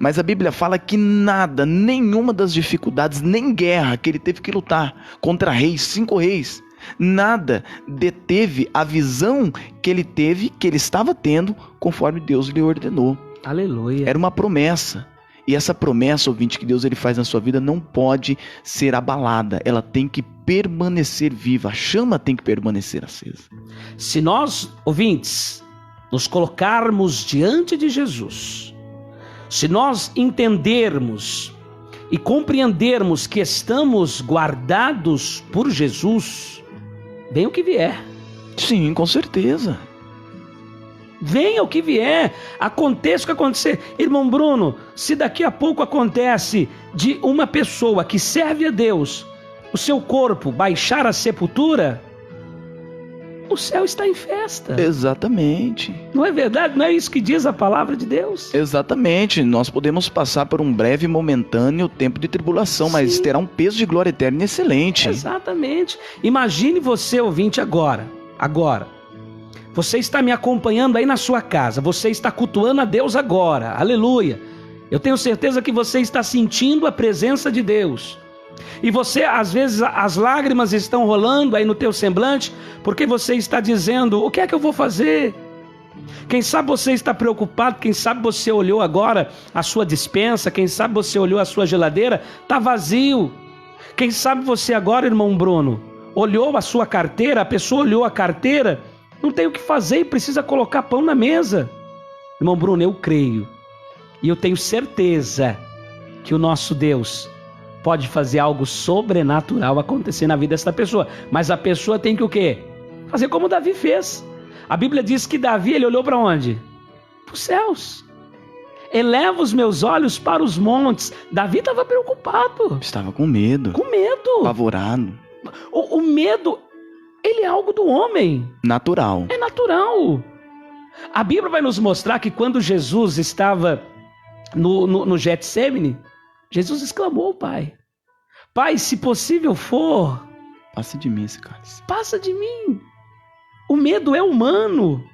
[SPEAKER 4] Mas a Bíblia fala que nada, nenhuma das dificuldades, nem guerra que ele teve que lutar contra reis, 5 reis, nada deteve a visão que ele teve, que ele estava tendo, conforme Deus lhe ordenou.
[SPEAKER 3] Aleluia.
[SPEAKER 4] Era uma promessa. E essa promessa, ouvinte, que Deus ele faz na sua vida não pode ser abalada. Ela tem que permanecer viva. A chama tem que permanecer acesa.
[SPEAKER 3] Se nós, ouvintes, nos colocarmos diante de Jesus, se nós entendermos e compreendermos que estamos guardados por Jesus, venha o que vier.
[SPEAKER 4] Sim, com certeza.
[SPEAKER 3] Venha o que vier, aconteça o que acontecer. Irmão Bruno, se daqui a pouco acontece de uma pessoa que serve a Deus, o seu corpo baixar a sepultura, o céu está em festa.
[SPEAKER 4] Exatamente.
[SPEAKER 3] Não é verdade? Não é isso que diz a palavra de Deus?
[SPEAKER 4] Exatamente. Nós podemos passar por um breve e momentâneo tempo de tribulação, mas terá um peso de glória eterna excelente.
[SPEAKER 3] Exatamente. Imagine você, ouvinte, agora. Você está me acompanhando aí na sua casa. Você está cultuando a Deus agora. Aleluia. Eu tenho certeza que você está sentindo a presença de Deus. E você, às vezes, as lágrimas estão rolando aí no teu semblante, porque você está dizendo: o que é que eu vou fazer? Quem sabe você está preocupado, quem sabe você olhou agora a sua despensa, quem sabe você olhou a sua geladeira, está vazio. Quem sabe você agora, irmão Bruno, olhou a sua carteira, a pessoa olhou a carteira, não tem o que fazer e precisa colocar pão na mesa. Irmão Bruno, eu creio e eu tenho certeza que o nosso Deus pode fazer algo sobrenatural acontecer na vida dessa pessoa. Mas a pessoa tem que o quê? Fazer como Davi fez. A Bíblia diz que Davi, ele olhou para onde? Para os céus. Eleva os meus olhos para os montes. Davi estava preocupado.
[SPEAKER 4] Estava com medo.
[SPEAKER 3] Com medo.
[SPEAKER 4] Apavorado.
[SPEAKER 3] O medo, ele é algo do homem.
[SPEAKER 4] Natural.
[SPEAKER 3] É natural. A Bíblia vai nos mostrar que quando Jesus estava no Getsêmani, Jesus exclamou ao Pai: Pai, se possível for,
[SPEAKER 4] passe de mim esse cálice.
[SPEAKER 3] Passa de mim. O medo é humano.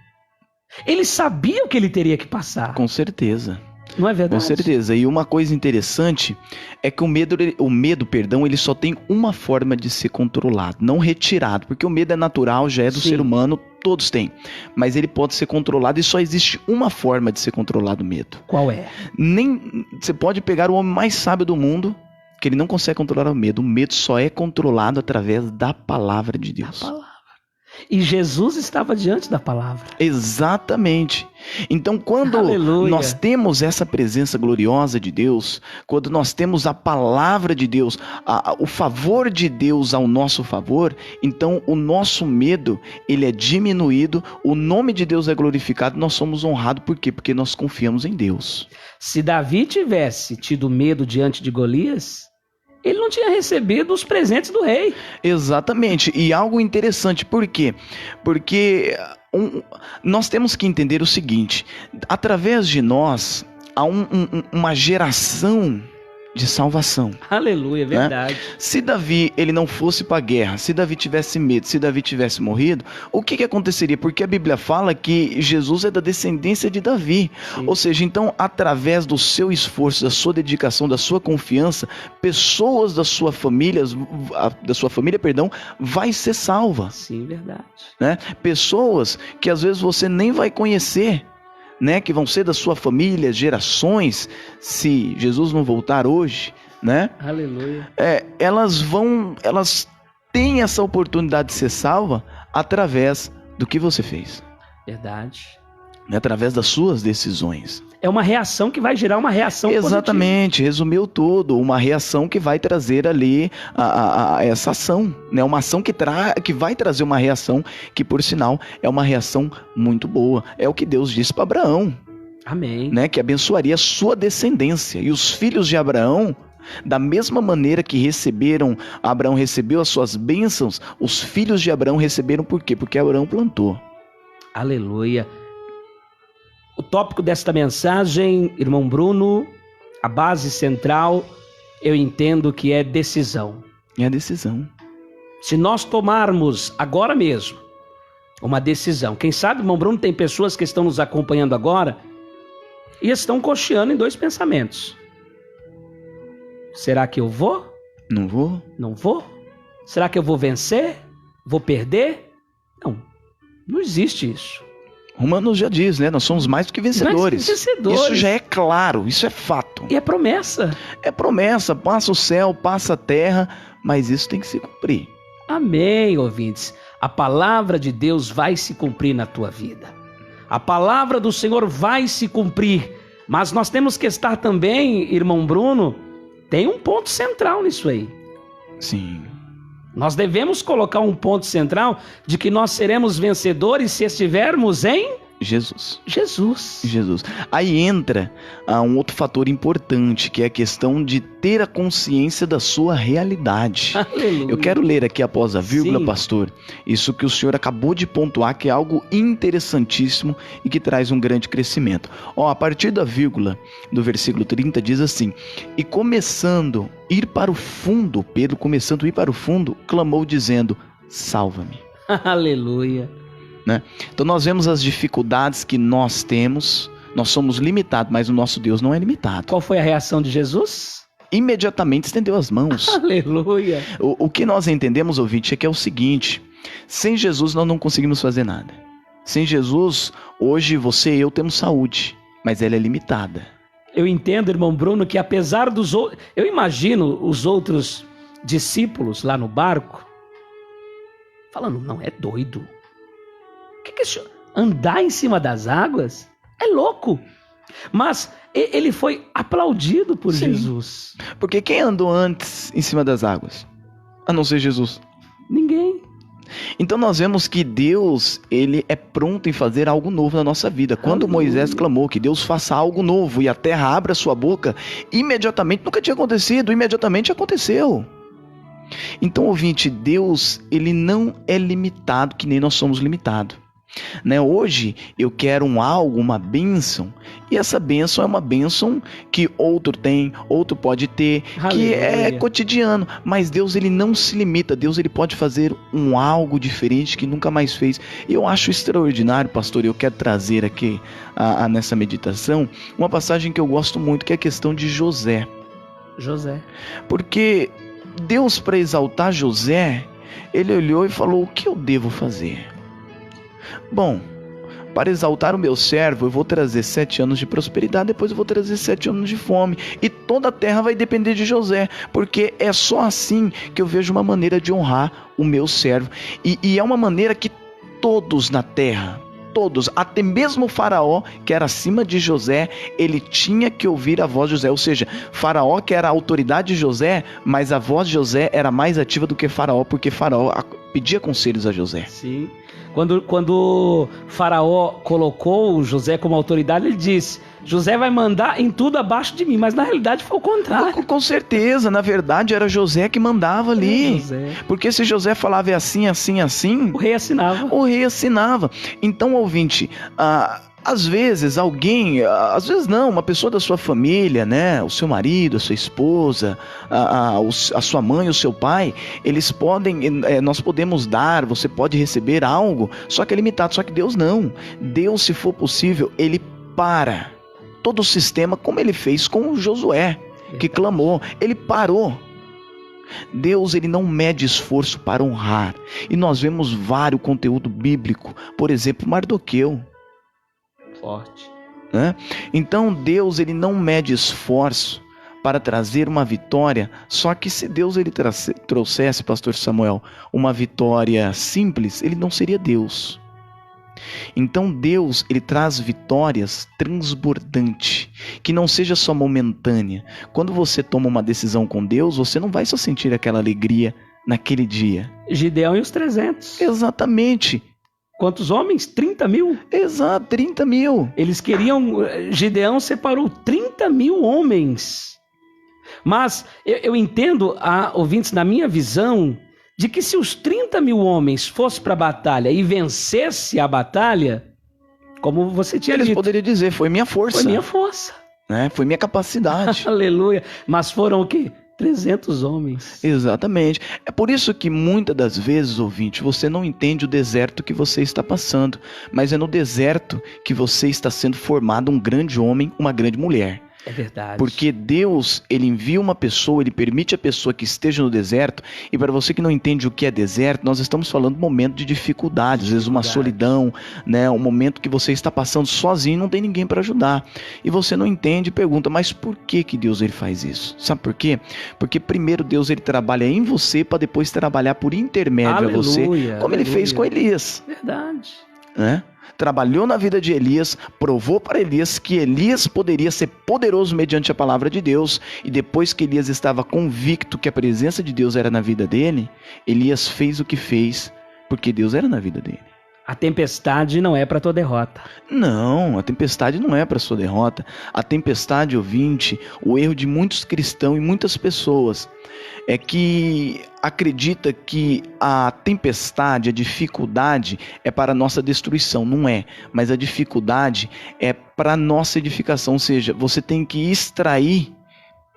[SPEAKER 3] Ele sabia o que ele teria que passar.
[SPEAKER 4] Com certeza.
[SPEAKER 3] Não é verdade?
[SPEAKER 4] Com certeza. E uma coisa interessante é que o medo, ele só tem uma forma de ser controlado, não retirado, porque o medo é natural, já é do
[SPEAKER 3] Sim.
[SPEAKER 4] ser humano, todos têm. Mas ele pode ser controlado e só existe uma forma de ser controlado o medo.
[SPEAKER 3] Qual é?
[SPEAKER 4] Você pode pegar o homem mais sábio do mundo, que ele não consegue controlar o medo. O medo só é controlado através da palavra de Deus.
[SPEAKER 3] A palavra. E Jesus estava diante da palavra.
[SPEAKER 4] Exatamente. Então, quando
[SPEAKER 3] Aleluia.
[SPEAKER 4] nós temos essa presença gloriosa de Deus, quando nós temos a palavra de Deus, o favor de Deus ao nosso favor, então o nosso medo, ele é diminuído, o nome de Deus é glorificado, nós somos honrados. Por quê? Porque nós confiamos em Deus.
[SPEAKER 3] Se Davi tivesse tido medo diante de Golias, ele não tinha recebido os presentes do rei.
[SPEAKER 4] Exatamente. E algo interessante, por quê? Porque nós temos que entender o seguinte: através de nós há uma geração de salvação.
[SPEAKER 3] Aleluia, verdade.
[SPEAKER 4] Se Davi ele não fosse para a guerra, se Davi tivesse medo, se Davi tivesse morrido, o que aconteceria? Porque a Bíblia fala que Jesus é da descendência de Davi.
[SPEAKER 3] Sim.
[SPEAKER 4] Ou seja, então, através do seu esforço, da sua dedicação, da sua confiança, pessoas da sua família, vai ser salva.
[SPEAKER 3] Sim, verdade.
[SPEAKER 4] Né? Pessoas que às vezes você nem vai conhecer, né, que vão ser da sua família, gerações, se Jesus não voltar hoje, né?
[SPEAKER 3] Aleluia.
[SPEAKER 4] Elas têm essa oportunidade de ser salva através do que você fez,
[SPEAKER 3] Verdade.
[SPEAKER 4] né? Através das suas decisões.
[SPEAKER 3] É uma reação que vai gerar uma reação
[SPEAKER 4] Exatamente, resumiu tudo, uma reação que vai trazer ali essa ação, né? Uma ação que vai trazer uma reação que, por sinal, é uma reação muito boa. É o que Deus disse para Abraão,
[SPEAKER 3] Amém.
[SPEAKER 4] né? Que abençoaria a sua descendência. E os filhos de Abraão, da mesma maneira que Abraão recebeu as suas bênçãos, os filhos de Abraão receberam por quê? Porque Abraão plantou.
[SPEAKER 3] Aleluia. O tópico desta mensagem, irmão Bruno, a base central, eu entendo que é decisão.
[SPEAKER 4] É a decisão.
[SPEAKER 3] Se nós tomarmos agora mesmo uma decisão, quem sabe, irmão Bruno, tem pessoas que estão nos acompanhando agora e estão cocheando em dois pensamentos. Será que eu vou?
[SPEAKER 4] Não vou?
[SPEAKER 3] Não vou? Será que eu vou vencer? Vou perder? Não existe isso.
[SPEAKER 4] Romanos já diz, né? Nós somos mais do que vencedores.
[SPEAKER 3] Mais do que vencedores.
[SPEAKER 4] Isso já é claro, isso é fato.
[SPEAKER 3] E é promessa.
[SPEAKER 4] É promessa, passa o céu, passa a terra, mas isso tem que se cumprir.
[SPEAKER 3] Amém, ouvintes. A palavra de Deus vai se cumprir na tua vida. A palavra do Senhor vai se cumprir. Mas nós temos que estar também, irmão Bruno, tem um ponto central nisso aí.
[SPEAKER 4] Sim.
[SPEAKER 3] Nós devemos colocar um ponto central de que nós seremos vencedores se estivermos em
[SPEAKER 4] Jesus.
[SPEAKER 3] Jesus.
[SPEAKER 4] Aí entra um outro fator importante, que é a questão de ter a consciência da sua realidade.
[SPEAKER 3] Aleluia.
[SPEAKER 4] Eu quero ler aqui após a vírgula,
[SPEAKER 3] Sim.
[SPEAKER 4] pastor, isso que o senhor acabou de pontuar, que é algo interessantíssimo e que traz um grande crescimento. A partir da vírgula do versículo 30 diz assim: e começando a ir para o fundo, Pedro começando a ir para o fundo, clamou dizendo: salva-me.
[SPEAKER 3] Aleluia.
[SPEAKER 4] Né? Então nós vemos as dificuldades que nós temos, nós somos limitados, mas o nosso Deus não é limitado.
[SPEAKER 3] Qual foi a reação de Jesus?
[SPEAKER 4] Imediatamente estendeu as mãos.
[SPEAKER 3] Aleluia.
[SPEAKER 4] O que nós entendemos, ouvinte, é que é o seguinte: sem Jesus nós não conseguimos fazer nada. Sem Jesus, hoje você e eu temos saúde, mas ela é limitada.
[SPEAKER 3] Eu entendo, irmão Bruno, que apesar dos outros... Eu imagino os outros discípulos lá no barco falando, não, é doido. O que é isso? Andar em cima das águas? É louco. Mas ele foi aplaudido por
[SPEAKER 4] Sim.
[SPEAKER 3] Jesus.
[SPEAKER 4] Porque quem andou antes em cima das águas? A não ser Jesus.
[SPEAKER 3] Ninguém.
[SPEAKER 4] Então nós vemos que Deus, ele é pronto em fazer algo novo na nossa vida. Quando
[SPEAKER 3] Aleluia.
[SPEAKER 4] Moisés clamou que Deus faça algo novo e a terra abra sua boca, imediatamente, nunca tinha acontecido, imediatamente aconteceu. Então, ouvinte, Deus, ele não é limitado que nem nós somos limitados. Né? Hoje eu quero algo, uma bênção, e essa bênção é uma bênção que outro tem, outro pode ter, que é cotidiano, mas Deus ele não se limita, Deus ele pode fazer algo diferente que nunca mais fez. E eu acho extraordinário, pastor, eu quero trazer aqui nessa meditação uma passagem que eu gosto muito, que é a questão de José. Porque Deus, para exaltar José, ele olhou e falou: o que eu devo fazer? Bom, para exaltar o meu servo, eu vou trazer 7 anos de prosperidade, depois eu vou trazer 7 anos de fome, e toda a terra vai depender de José, porque é só assim que eu vejo uma maneira de honrar o meu servo, e é uma maneira que todos na terra, todos, até mesmo o faraó, que era acima de José, ele tinha que ouvir a voz de José. Ou seja, faraó que era a autoridade de José, mas a voz de José era mais ativa do que faraó, porque faraó pedia conselhos a José.
[SPEAKER 3] Sim. Quando faraó colocou José como autoridade, ele disse: José vai mandar em tudo abaixo de mim, mas na realidade foi o contrário.
[SPEAKER 4] Com certeza, na verdade era José que mandava ali, porque se José falava assim, assim, assim,
[SPEAKER 3] o rei assinava.
[SPEAKER 4] Então, ouvinte, às vezes alguém, às vezes não, uma pessoa da sua família, né, o seu marido, a sua esposa, a sua mãe, o seu pai, eles podem, nós podemos dar, você pode receber algo, só que é limitado. Só que Deus não. Deus, se for possível, ele para todo o sistema, como ele fez com Josué, que clamou, ele parou. Deus ele não mede esforço para honrar, e nós vemos vários conteúdo bíblico, por exemplo, Mardoqueu.
[SPEAKER 3] Forte.
[SPEAKER 4] Né? Então Deus ele não mede esforço para trazer uma vitória, só que se Deus ele trouxesse, pastor Samuel, uma vitória simples, ele não seria Deus. Então Deus ele traz vitórias transbordantes, que não seja só momentânea. Quando você toma uma decisão com Deus, você não vai só sentir aquela alegria naquele dia.
[SPEAKER 3] Gideão e os 300.
[SPEAKER 4] Exatamente.
[SPEAKER 3] Quantos homens? 30 mil?
[SPEAKER 4] Exato, 30 mil.
[SPEAKER 3] Eles queriam... Gideão separou 30 mil homens. Mas eu entendo, ouvintes, na minha visão, de que se os 30 mil homens fossem para a batalha e vencesse a batalha, como você tinha dito...
[SPEAKER 4] Eles poderiam dizer, foi minha força.
[SPEAKER 3] Foi minha força.
[SPEAKER 4] Né? Foi minha capacidade.
[SPEAKER 3] Aleluia. Mas foram o quê? 300 homens.
[SPEAKER 4] Exatamente. É por isso que muitas das vezes, ouvinte, você não entende o deserto que você está passando, mas é no deserto que você está sendo formado um grande homem, uma grande mulher.
[SPEAKER 3] É verdade.
[SPEAKER 4] Porque Deus, ele envia uma pessoa, ele permite a pessoa que esteja no deserto, e para você que não entende o que é deserto, nós estamos falando de um momento de dificuldade, às vezes uma solidão, né? Um momento que você está passando sozinho, não tem ninguém para ajudar. E você não entende e pergunta, mas por que Deus ele faz isso? Sabe por quê? Porque primeiro Deus ele trabalha em você para depois trabalhar por intermédio a você, como ele fez com Elias.
[SPEAKER 3] Verdade.
[SPEAKER 4] Né? Trabalhou na vida de Elias, provou para Elias que Elias poderia ser poderoso mediante a palavra de Deus, e depois que Elias estava convicto que a presença de Deus era na vida dele, Elias fez o que fez, porque Deus era na vida dele.
[SPEAKER 3] A tempestade não é para tua derrota.
[SPEAKER 4] Não, a tempestade não é para sua derrota. A tempestade, ouvinte, o erro de muitos cristãos e muitas pessoas é que acredita que a tempestade, a dificuldade é para a nossa destruição. Não é, mas a dificuldade é para a nossa edificação. Ou seja, você tem que extrair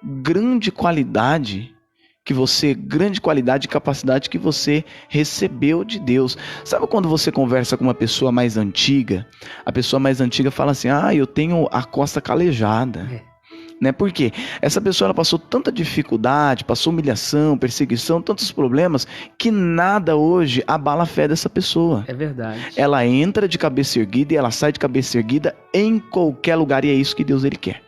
[SPEAKER 4] grande qualidade e capacidade que você recebeu de Deus. Sabe quando você conversa com uma pessoa mais antiga? A pessoa mais antiga fala assim, eu tenho a costa calejada. Né? Por quê? Essa pessoa ela passou tanta dificuldade, passou humilhação, perseguição, tantos problemas, que nada hoje abala a fé dessa pessoa.
[SPEAKER 3] É verdade.
[SPEAKER 4] Ela entra de cabeça erguida e ela sai de cabeça erguida em qualquer lugar, e é isso que Deus ele quer.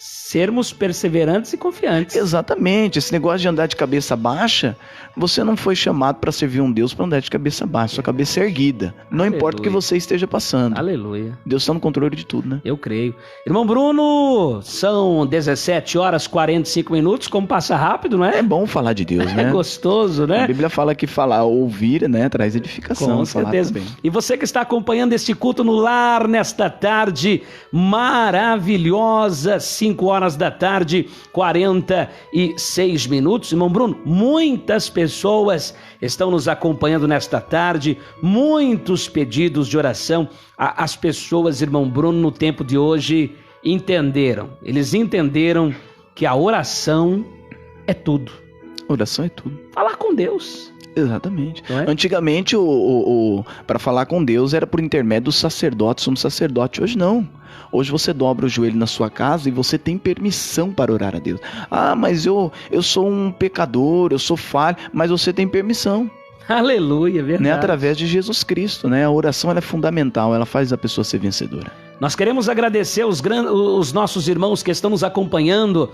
[SPEAKER 3] Sermos perseverantes e confiantes.
[SPEAKER 4] Exatamente. Esse negócio de andar de cabeça baixa, você não foi chamado para servir um Deus para andar de cabeça baixa, sua cabeça é erguida. Não importa o que você esteja passando.
[SPEAKER 3] Aleluia.
[SPEAKER 4] Deus está no controle de tudo, né?
[SPEAKER 3] Eu creio. Irmão Bruno, são 17h45, como passa rápido, não é?
[SPEAKER 4] É bom falar de Deus, né?
[SPEAKER 3] É gostoso, né?
[SPEAKER 4] A Bíblia fala que falar, ouvir, né, traz edificação.
[SPEAKER 3] Com certeza. E você que está acompanhando este culto no lar nesta tarde maravilhosa, 5 horas da tarde, 46 minutos. Irmão Bruno, muitas pessoas estão nos acompanhando nesta tarde, muitos pedidos de oração. As pessoas, irmão Bruno, no tempo de hoje eles entenderam que a oração é tudo.
[SPEAKER 4] Oração é tudo.
[SPEAKER 3] Falar com Deus.
[SPEAKER 4] Exatamente.
[SPEAKER 3] É?
[SPEAKER 4] Antigamente, para falar com Deus era por intermédio do sacerdote, somos sacerdote. Hoje não. Hoje você dobra o joelho na sua casa e você tem permissão para orar a Deus. Ah, mas eu sou um pecador, eu sou falho, mas você tem permissão.
[SPEAKER 3] Aleluia, verdade.
[SPEAKER 4] Né? Através de Jesus Cristo, né? A oração ela é fundamental, ela faz a pessoa ser vencedora.
[SPEAKER 3] Nós queremos agradecer os nossos irmãos que estão nos acompanhando.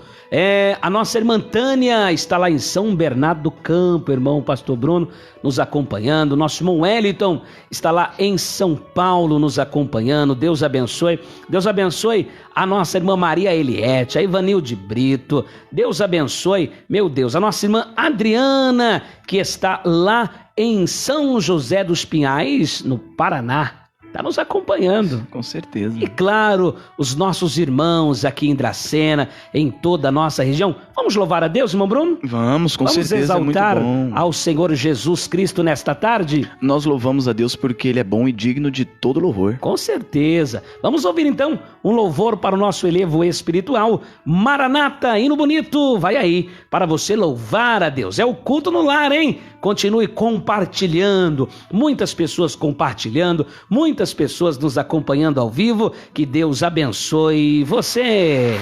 [SPEAKER 3] A nossa irmã Tânia está lá em São Bernardo do Campo, irmão Pastor Bruno, nos acompanhando. Nosso irmão Wellington está lá em São Paulo nos acompanhando. Deus abençoe. Deus abençoe a nossa irmã Maria Eliette, a Ivanilde Brito. Deus abençoe, meu Deus, a nossa irmã Adriana, que está lá em São José dos Pinhais, no Paraná. Está nos acompanhando.
[SPEAKER 4] Com certeza.
[SPEAKER 3] E claro, os nossos irmãos aqui em Dracena, em toda a nossa região. Vamos louvar a Deus, irmão Bruno?
[SPEAKER 4] Vamos, com certeza,
[SPEAKER 3] Vamos exaltar
[SPEAKER 4] é muito bom.
[SPEAKER 3] ao Senhor Jesus Cristo nesta tarde?
[SPEAKER 4] Nós louvamos a Deus porque Ele é bom e digno de todo louvor.
[SPEAKER 3] Com certeza. Vamos ouvir então um louvor para o nosso elevo espiritual. Maranata, hino bonito, vai aí, para você louvar a Deus. É o culto no lar, hein? Continue compartilhando. Muitas pessoas compartilhando, muitas pessoas nos acompanhando ao vivo. Que Deus abençoe você.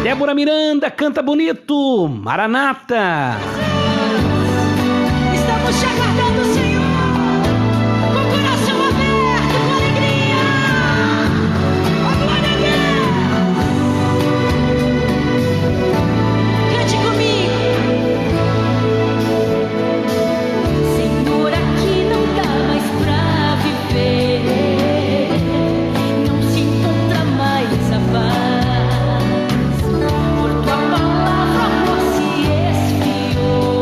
[SPEAKER 3] Débora Miranda, canta bonito. Maranata.
[SPEAKER 5] Estamos te aguardando, Senhor, com o coração aberto, com alegria. Oh, glória a Deus. Cante comigo. Senhor, aqui não dá mais pra viver, não se encontra mais a paz. Por tua palavra, o amor se esfriou.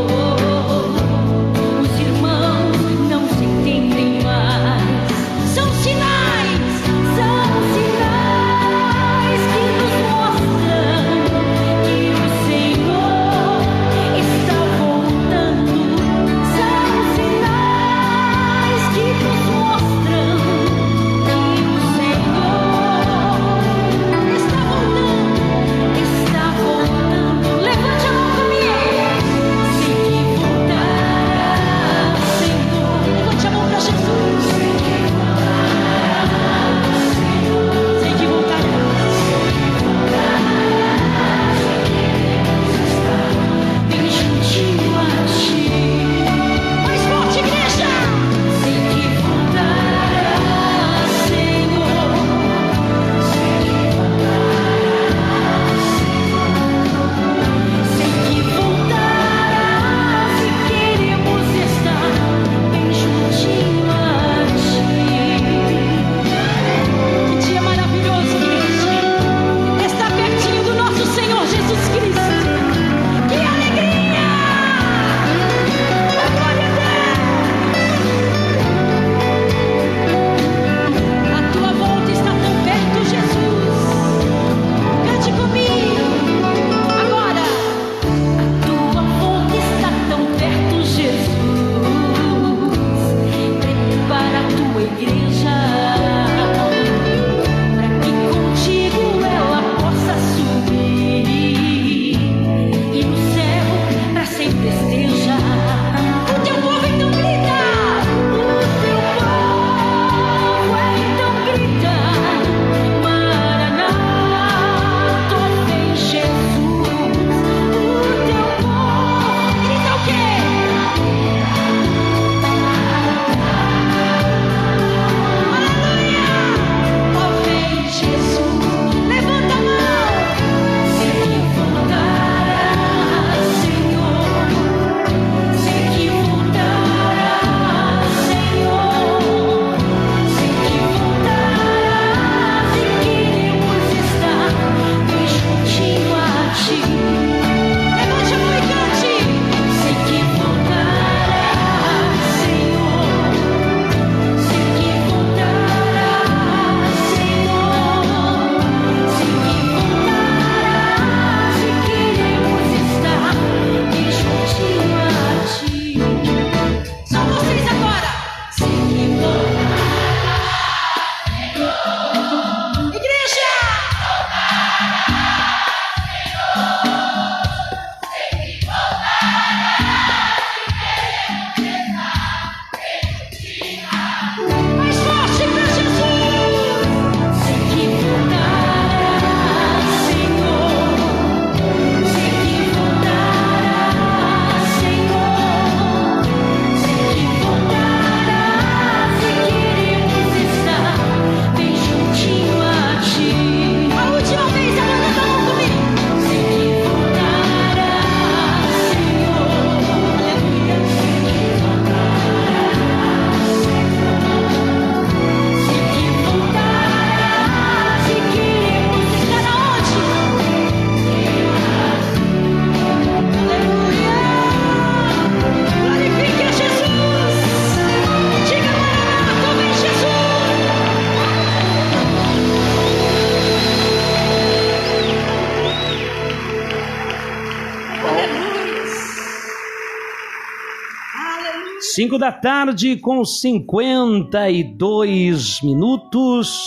[SPEAKER 3] 5 da tarde com 52 minutos.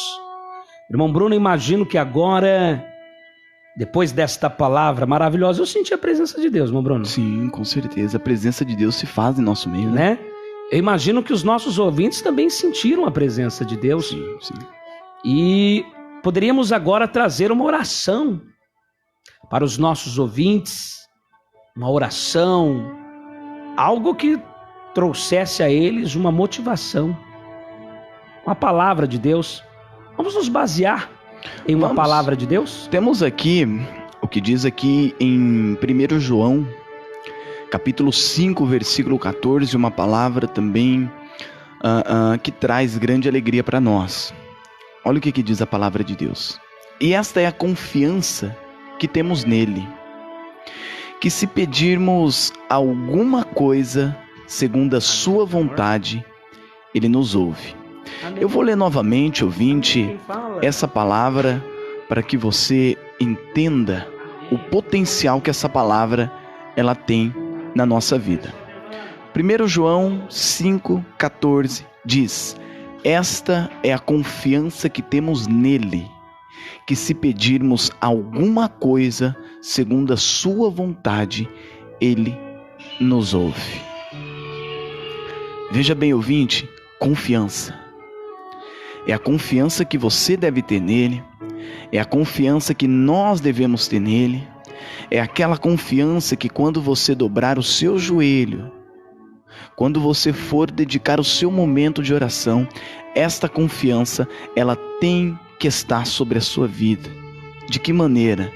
[SPEAKER 3] Irmão Bruno, imagino que agora, depois desta palavra maravilhosa, eu senti a presença de Deus, irmão Bruno.
[SPEAKER 4] Sim, com certeza. A presença de Deus se faz em nosso meio, né?
[SPEAKER 3] Eu imagino que os nossos ouvintes também sentiram a presença de Deus.
[SPEAKER 4] Sim, sim.
[SPEAKER 3] E poderíamos agora trazer uma oração para os nossos ouvintes, uma oração, algo que trouxesse a eles uma motivação, uma palavra de Deus. Vamos nos basear em uma palavra de Deus?
[SPEAKER 4] Temos aqui o que diz aqui em 1 João, capítulo 5, versículo 14, uma palavra também que traz grande alegria para nós. Olha o que diz a palavra de Deus. E esta é a confiança que temos nele, que se pedirmos alguma coisa segundo a sua vontade, ele nos ouve. Eu vou ler novamente, ouvinte, essa palavra para que você entenda o potencial que essa palavra ela tem na nossa vida. 1 João 5,14 diz: esta é a confiança que temos nele, que se pedirmos alguma coisa segundo a sua vontade, ele nos ouve. Veja bem, ouvinte, confiança. É a confiança que você deve ter nele, é a confiança que nós devemos ter nele, é aquela confiança que quando você dobrar o seu joelho, quando você for dedicar o seu momento de oração, esta confiança, ela tem que estar sobre a sua vida. De que maneira?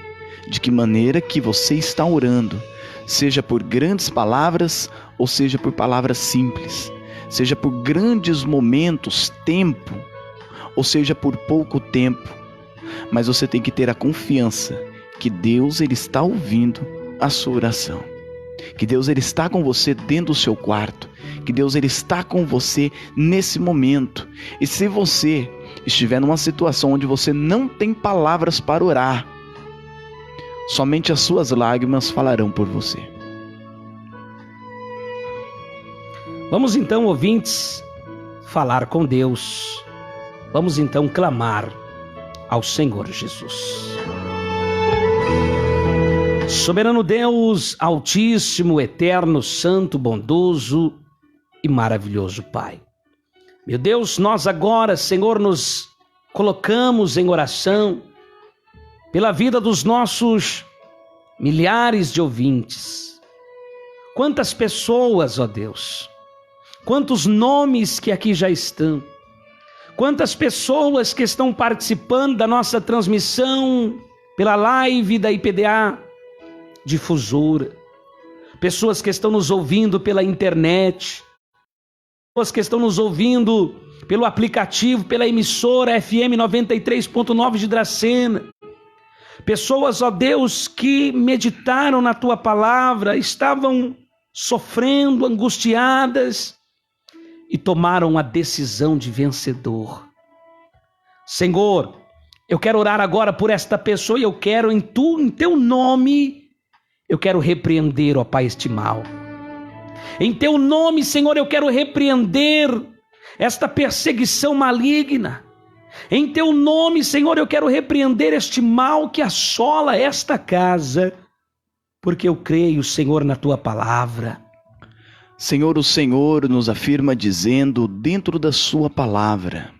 [SPEAKER 4] De que maneira que você está orando, seja por grandes palavras ou seja por palavras simples, seja por grandes momentos, tempo, ou seja por pouco tempo, mas você tem que ter a confiança que Deus ele está ouvindo a sua oração, que Deus ele está com você dentro do seu quarto, que Deus ele está com você nesse momento. E se você estiver numa situação onde você não tem palavras para orar, somente as suas lágrimas falarão por você.
[SPEAKER 3] Vamos então, ouvintes, falar com Deus. Vamos então clamar ao Senhor Jesus. Soberano Deus, Altíssimo, Eterno, Santo, Bondoso e maravilhoso Pai. Meu Deus, nós agora, Senhor, nos colocamos em oração pela vida dos nossos milhares de ouvintes. Quantas pessoas, ó Deus, quantos nomes que aqui já estão, quantas pessoas que estão participando da nossa transmissão pela live da IPDA Difusora, pessoas que estão nos ouvindo pela internet, pessoas que estão nos ouvindo pelo aplicativo, pela emissora FM 93.9 de Dracena, pessoas, ó Deus, que meditaram na Tua palavra, estavam sofrendo, angustiadas e tomaram a decisão de vencedor. Senhor, eu quero orar agora por esta pessoa e eu quero em Teu nome, eu quero repreender, ó Pai, este mal. Em Teu nome, Senhor, eu quero repreender esta perseguição maligna. Em Teu nome, Senhor, eu quero repreender este mal que assola esta casa, porque eu creio, Senhor, na Tua palavra.
[SPEAKER 4] Senhor, o Senhor nos afirma dizendo dentro da Sua palavra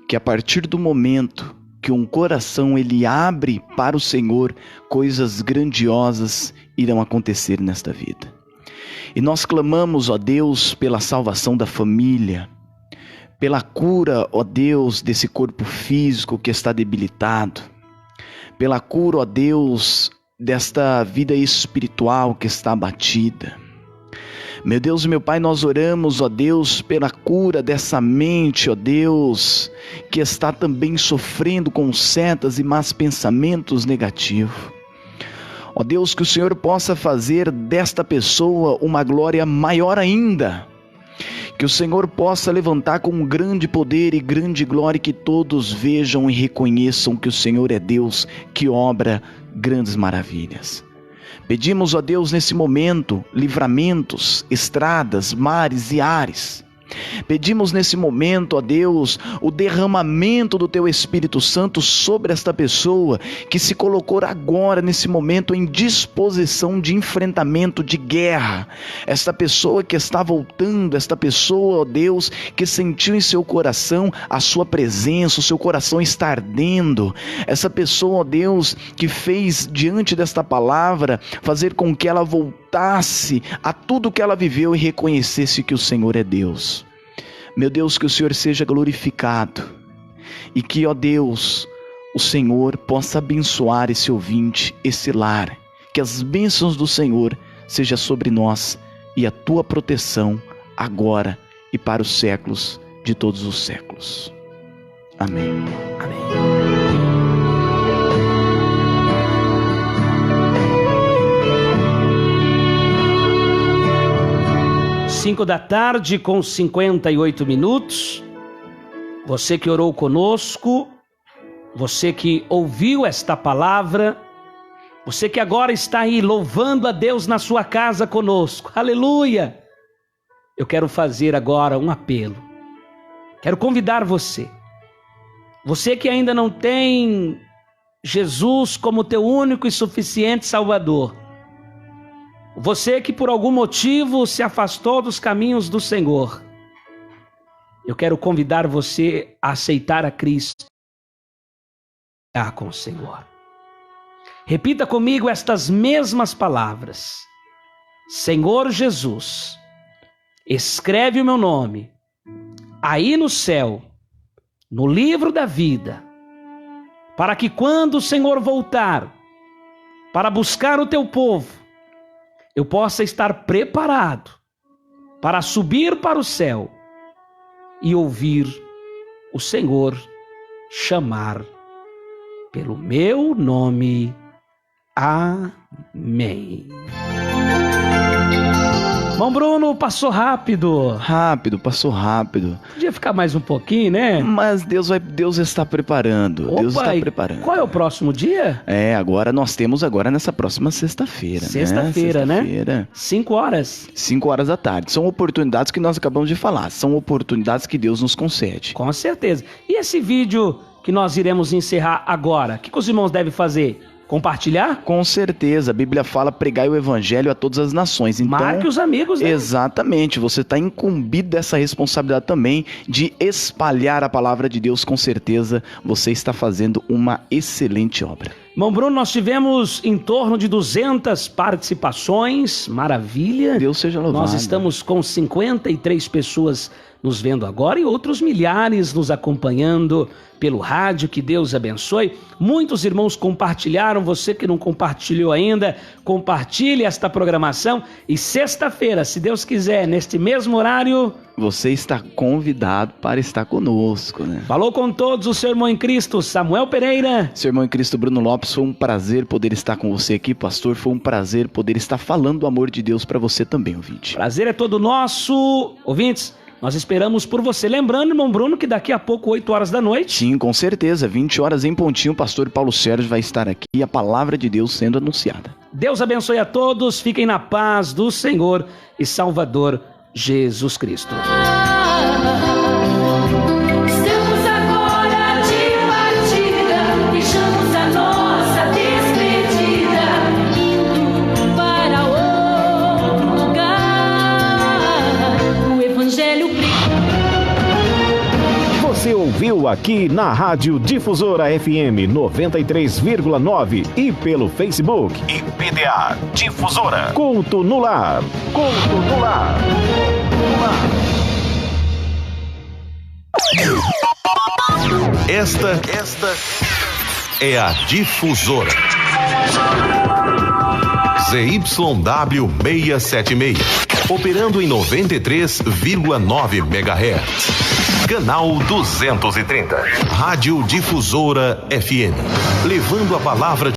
[SPEAKER 4] que a partir do momento que um coração ele abre para o Senhor, coisas grandiosas irão acontecer nesta vida. E nós clamamos, ó Deus, pela salvação da família, pela cura, ó Deus, desse corpo físico que está debilitado, pela cura, ó Deus, desta vida espiritual que está abatida. Meu Deus e meu Pai, nós oramos, ó Deus, pela cura dessa mente, ó Deus, que está também sofrendo com setas e más pensamentos negativos. Ó Deus, que o Senhor possa fazer desta pessoa uma glória maior ainda. Que o Senhor possa levantar com grande poder e grande glória, que todos vejam e reconheçam que o Senhor é Deus, que obra grandes maravilhas. Pedimos, ó Deus, nesse momento, livramentos, estradas, mares e ares. Pedimos nesse momento, ó Deus, o derramamento do Teu Espírito Santo sobre esta pessoa que se colocou agora, nesse momento, em disposição de enfrentamento, de guerra. Esta pessoa que está voltando, esta pessoa, ó Deus, que sentiu em seu coração a Sua presença, o seu coração está ardendo. Essa pessoa, ó Deus, que fez diante desta palavra, fazer com que ela voltasse a tudo que ela viveu e reconhecesse que o Senhor é Deus. Meu Deus, que o Senhor seja glorificado e que, ó Deus, o Senhor possa abençoar esse ouvinte, esse lar, que as bênçãos do Senhor sejam sobre nós e a Tua proteção agora e para os séculos de todos os séculos. Amém.
[SPEAKER 3] Amém. 5h com 58 minutos. Você que orou conosco, você que ouviu esta palavra, você que agora está aí louvando a Deus na sua casa conosco, aleluia! Eu quero fazer agora um apelo. Quero convidar você que ainda não tem Jesus como teu único e suficiente Salvador, você que por algum motivo se afastou dos caminhos do Senhor, eu quero convidar você a aceitar a Cristo com o Senhor. Repita comigo estas mesmas palavras: Senhor Jesus, escreve o meu nome aí no céu, no livro da vida, para que quando o Senhor voltar para buscar o teu povo, eu possa estar preparado para subir para o céu e ouvir o Senhor chamar pelo meu nome. Amém. Bom, Bruno, passou rápido.
[SPEAKER 4] Passou rápido.
[SPEAKER 3] Podia ficar mais um pouquinho, né?
[SPEAKER 4] Mas Deus está preparando.
[SPEAKER 3] Opa,
[SPEAKER 4] Deus está preparando.
[SPEAKER 3] Qual é o próximo dia?
[SPEAKER 4] Agora nós temos nessa próxima sexta-feira.
[SPEAKER 3] Sexta-feira, né? 5 horas.
[SPEAKER 4] 5 horas da tarde. São oportunidades que nós acabamos de falar. São oportunidades que Deus nos concede.
[SPEAKER 3] Com certeza. E esse vídeo que nós iremos encerrar agora, o que os irmãos devem fazer? Compartilhar?
[SPEAKER 4] Com certeza, a Bíblia fala: pregai o evangelho a todas as nações. Então,
[SPEAKER 3] marque os amigos, né?
[SPEAKER 4] Exatamente, você está incumbido dessa responsabilidade também de espalhar a palavra de Deus. Com certeza, você está fazendo uma excelente obra.
[SPEAKER 3] Bom, Bruno, nós tivemos em torno de 200 participações, maravilha.
[SPEAKER 4] Deus seja louvado.
[SPEAKER 3] Nós estamos com 53 pessoas nos vendo agora e outros milhares nos acompanhando pelo rádio. Que Deus abençoe. Muitos irmãos compartilharam. Você que não compartilhou ainda, compartilhe esta programação. E sexta-feira, se Deus quiser, neste mesmo horário,
[SPEAKER 4] você está convidado para estar conosco, né?
[SPEAKER 3] Falou com todos o seu irmão em Cristo, Samuel Pereira.
[SPEAKER 4] Seu irmão em Cristo, Bruno Lopes. Foi um prazer poder estar com você aqui, pastor. Foi um prazer poder estar falando do amor de Deus para você também, ouvinte.
[SPEAKER 3] Prazer é todo nosso. Ouvintes, nós esperamos por você. Lembrando, irmão Bruno, que daqui a pouco, 8 horas da noite...
[SPEAKER 4] Sim, com certeza, 20 horas em pontinho, o pastor Paulo Sérgio vai estar aqui e a palavra de Deus sendo anunciada. Deus
[SPEAKER 3] abençoe a todos, fiquem na paz do Senhor e Salvador Jesus Cristo.
[SPEAKER 2] Você ouviu aqui na Rádio Difusora FM 93,9 e pelo Facebook IPDA Difusora. Culto no Lar. Culto no Lar.
[SPEAKER 1] Esta é a Difusora. ZYW 676. Operando em 93,9 MHz. Canal 230. Rádio Difusora FM. Levando a palavra